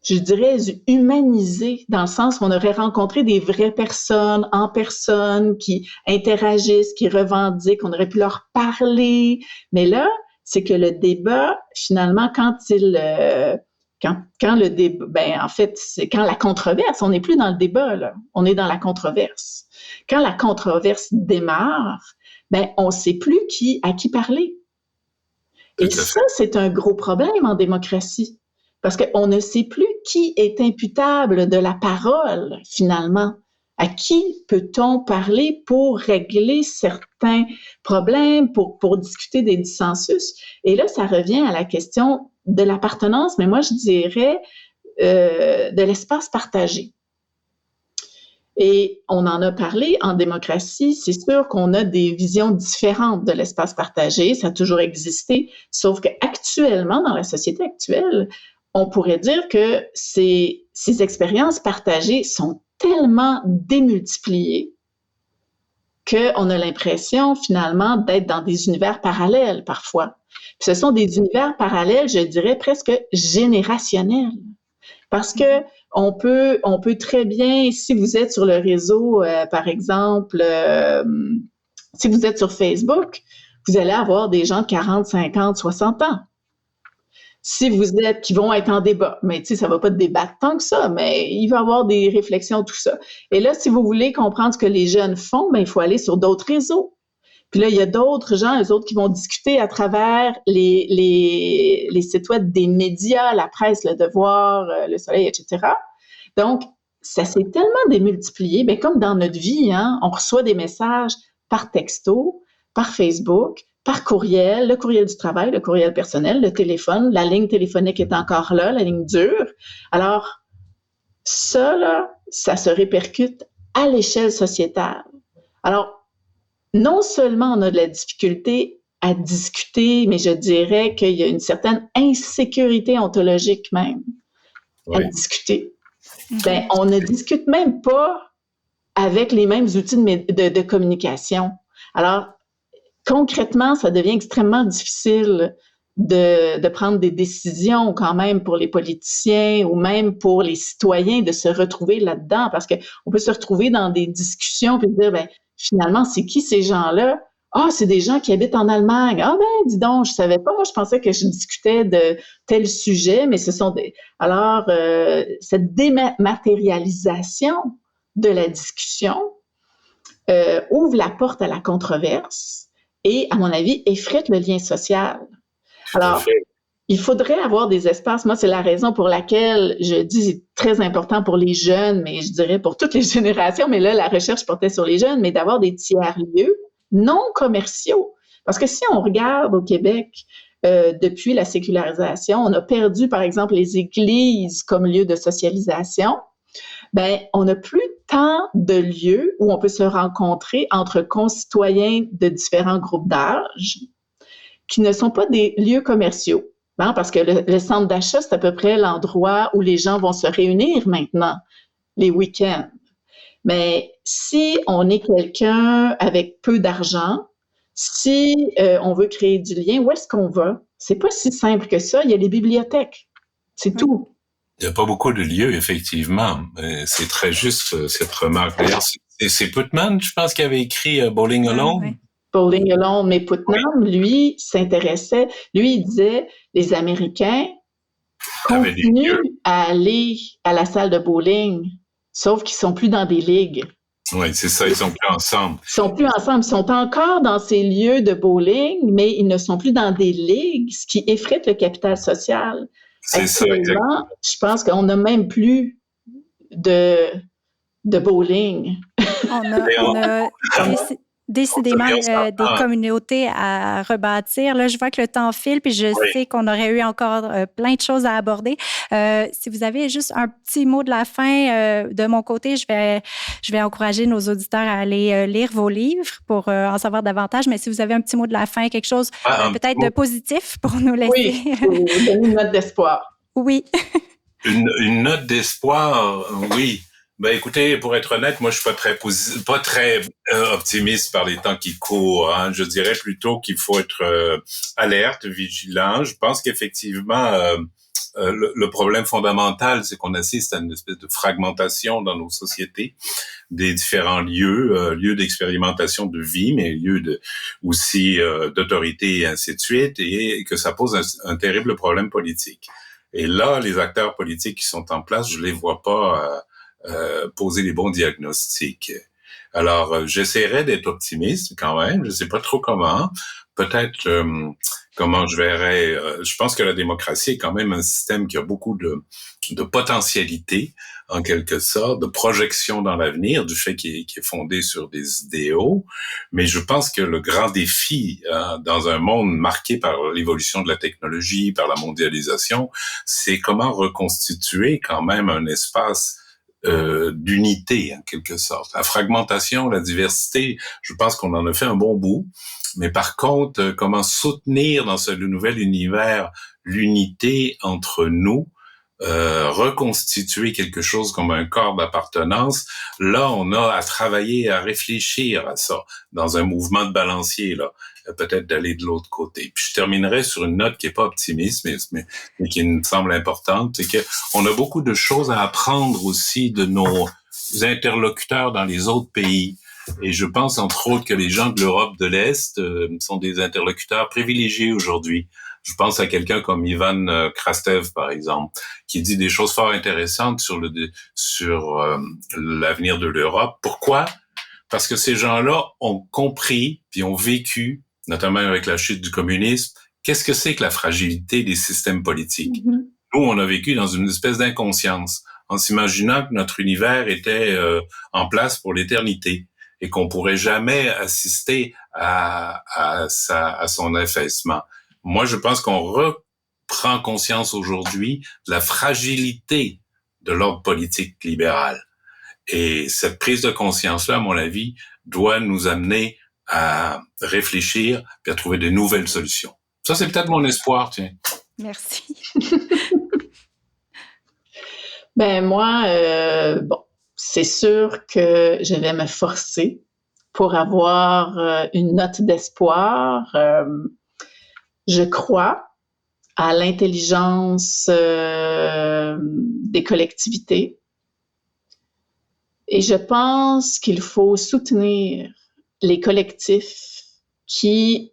je dirais, humanisé, dans le sens où on aurait rencontré des vraies personnes en personne qui interagissent, qui revendiquent, on aurait pu leur parler. Mais là, c'est que le débat, finalement, quand le débat, en fait, c'est quand la controverse, on n'est plus dans le débat, là, on est dans la controverse. Quand la controverse démarre, on ne sait plus à qui parler. Et ça, c'est un gros problème en démocratie, parce qu'on ne sait plus qui est imputable de la parole, finalement. À qui peut-on parler pour régler certains problèmes, pour discuter des dissensus? Et là, ça revient à la question de l'appartenance, mais moi, je dirais de l'espace partagé. Et on en a parlé en démocratie, c'est sûr qu'on a des visions différentes de l'espace partagé, ça a toujours existé, sauf qu'actuellement, dans la société actuelle, on pourrait dire que ces expériences partagées sont tellement démultipliées qu'on a l'impression, finalement, d'être dans des univers parallèles parfois. Puis ce sont des univers parallèles, je dirais, presque générationnels. Parce que on peut très bien, si vous êtes sur le réseau, par exemple, si vous êtes sur Facebook, vous allez avoir des gens de 40, 50, 60 ans. Si vous êtes, qui vont être en débat, mais tu sais, ça va pas te débattre tant que ça, mais il va y avoir des réflexions, tout ça. Et là, si vous voulez comprendre ce que les jeunes font, il faut aller sur d'autres réseaux. Puis là, il y a d'autres gens, eux autres, qui vont discuter à travers les sites web des médias, la presse, Le Devoir, Le Soleil, etc. Donc, ça s'est tellement démultiplié, comme dans notre vie, hein, on reçoit des messages par texto, par Facebook, par courriel, le courriel du travail, le courriel personnel, le téléphone, la ligne téléphonique est encore là, la ligne dure. Alors, ça, là, ça se répercute à l'échelle sociétale. Alors, non seulement on a de la difficulté à discuter, mais je dirais qu'il y a une certaine insécurité ontologique même à discuter. On ne discute même pas avec les mêmes outils de communication. Alors, concrètement, ça devient extrêmement difficile de prendre des décisions quand même pour les politiciens ou même pour les citoyens de se retrouver là-dedans, parce qu'on peut se retrouver dans des discussions puis dire, finalement, c'est qui ces gens-là? Ah, c'est des gens qui habitent en Allemagne. Ah dis donc, je savais pas. Moi, je pensais que je discutais de tel sujet, mais ce sont des... Alors, cette dématérialisation de la discussion ouvre la porte à la controverse et, à mon avis, effrite le lien social. Alors, il faudrait avoir des espaces. Moi, c'est la raison pour laquelle je dis c'est très important pour les jeunes, mais je dirais pour toutes les générations, mais là, la recherche portait sur les jeunes, mais d'avoir des tiers-lieux non commerciaux. Parce que si on regarde au Québec, depuis la sécularisation, on a perdu, par exemple, les églises comme lieu de socialisation. On n'a plus tant de lieux où on peut se rencontrer entre concitoyens de différents groupes d'âge qui ne sont pas des lieux commerciaux. Parce que le centre d'achat, c'est à peu près l'endroit où les gens vont se réunir maintenant, les week-ends. Mais si on est quelqu'un avec peu d'argent, si on veut créer du lien, où est-ce qu'on va? C'est pas si simple que ça. Il y a les bibliothèques. C'est tout. Il n'y a pas beaucoup de lieux, effectivement. C'est très juste, cette remarque. D'ailleurs, c'est Putnam, je pense, qui avait écrit Bowling Alone. Oui. Bowling Alone, mais Putnam, lui, s'intéressait. Lui, il disait, les Américains continuent à aller à la salle de bowling, sauf qu'ils sont plus dans des ligues. Oui, c'est ça, ils sont plus ensemble. Ils sont plus ensemble, ils sont encore dans ces lieux de bowling, mais ils ne sont plus dans des ligues, ce qui effrite le capital social. C'est ça, exactement. Je pense qu'on n'a même plus de bowling. On a décidément des communautés à rebâtir. Là, je vois que le temps file, puis je sais qu'on aurait eu encore plein de choses à aborder. Si vous avez juste un petit mot de la fin, de mon côté, je vais encourager nos auditeurs à aller lire vos livres pour en savoir davantage. Mais si vous avez un petit mot de la fin, quelque chose peut-être de positif pour nous laisser. Oui, pour vous donner une note d'espoir. Oui. Une note d'espoir, oui. Ben écoutez, pour être honnête, moi je suis pas très optimiste par les temps qui courent. Hein. Je dirais plutôt qu'il faut être alerte, vigilant. Je pense qu'effectivement, le problème fondamental, c'est qu'on assiste à une espèce de fragmentation dans nos sociétés des différents lieux d'expérimentation de vie, mais aussi d'autorité et ainsi de suite, et que ça pose un terrible problème politique. Et là, les acteurs politiques qui sont en place, je les vois pas poser les bons diagnostics. Alors, j'essaierai d'être optimiste quand même. Je sais pas trop comment. Peut-être comment je verrais. Je pense que la démocratie est quand même un système qui a beaucoup de potentialité, en quelque sorte, de projection dans l'avenir, du fait qui est fondé sur des idéaux. Mais je pense que le grand défi dans un monde marqué par l'évolution de la technologie, par la mondialisation, c'est comment reconstituer quand même un espace d'unité, en quelque sorte. La fragmentation, la diversité, je pense qu'on en a fait un bon bout. Mais par contre, comment soutenir dans ce nouvel univers l'unité entre nous, reconstituer quelque chose comme un corps d'appartenance, là, on a à travailler, à réfléchir à ça, dans un mouvement de balancier, là, peut-être d'aller de l'autre côté. Puis je terminerai sur une note qui est pas optimiste, mais qui me semble importante, c'est que on a beaucoup de choses à apprendre aussi de nos interlocuteurs dans les autres pays. Et je pense, entre autres, que les gens de l'Europe de l'Est sont des interlocuteurs privilégiés aujourd'hui. Je pense à quelqu'un comme Ivan Krastev, par exemple, qui dit des choses fort intéressantes sur l'avenir de l'Europe. Pourquoi? Parce que ces gens-là ont compris puis ont vécu, notamment avec la chute du communisme, qu'est-ce que c'est que la fragilité des systèmes politiques. Mm-hmm. Nous, on a vécu dans une espèce d'inconscience, en s'imaginant que notre univers était en place pour l'éternité et qu'on pourrait jamais assister à son affaissement. Moi, je pense qu'on reprend conscience aujourd'hui de la fragilité de l'ordre politique libéral. Et cette prise de conscience-là, à mon avis, doit nous amener à réfléchir et à trouver de nouvelles solutions. Ça, c'est peut-être mon espoir, tiens. Merci. Ben moi, c'est sûr que je vais me forcer pour avoir une note d'espoir. Je crois à l'intelligence des collectivités et je pense qu'il faut soutenir les collectifs qui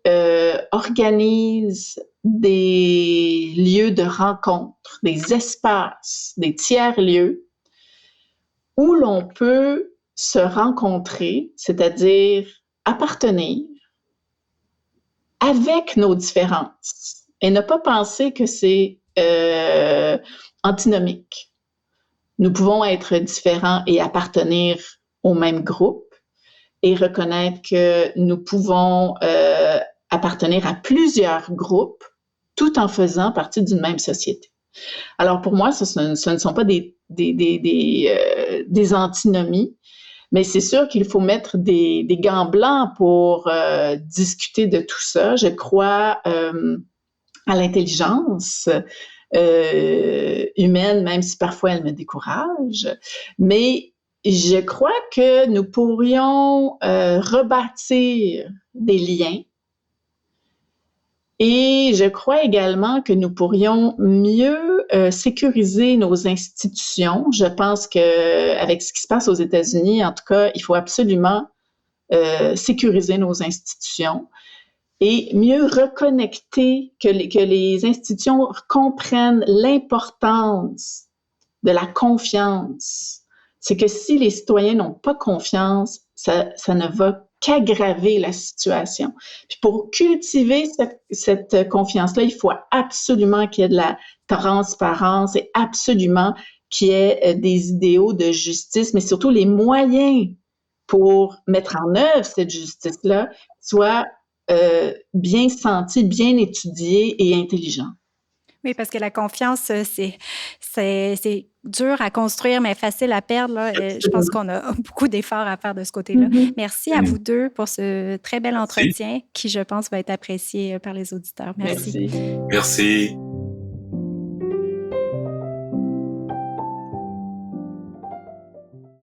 organisent des lieux de rencontre, des espaces, des tiers-lieux où l'on peut se rencontrer, c'est-à-dire appartenir avec nos différences et ne pas penser que c'est antinomique. Nous pouvons être différents et appartenir au même groupe et reconnaître que nous pouvons appartenir à plusieurs groupes tout en faisant partie d'une même société. Alors pour moi, ce ne sont pas des antinomies, mais c'est sûr qu'il faut mettre des gants blancs pour discuter de tout ça. Je crois à l'intelligence humaine, même si parfois elle me décourage, mais je crois que nous pourrions rebâtir des liens. Et je crois également que nous pourrions mieux sécuriser nos institutions. Je pense qu'avec ce qui se passe aux États-Unis, en tout cas, il faut absolument sécuriser nos institutions et mieux reconnecter, que les institutions comprennent l'importance de la confiance. C'est que si les citoyens n'ont pas confiance, ça ne va qu'aggraver la situation. Puis pour cultiver cette confiance-là, il faut absolument qu'il y ait de la transparence et absolument qu'il y ait des idéaux de justice, mais surtout les moyens pour mettre en œuvre cette justice-là soient bien sentis, bien étudiés et intelligents. Oui, parce que la confiance, c'est dur à construire, mais facile à perdre. Là. Je pense qu'on a beaucoup d'efforts à faire de ce côté-là. Mm-hmm. Merci à vous deux pour ce très bel entretien qui, je pense, va être apprécié par les auditeurs. Merci. Merci.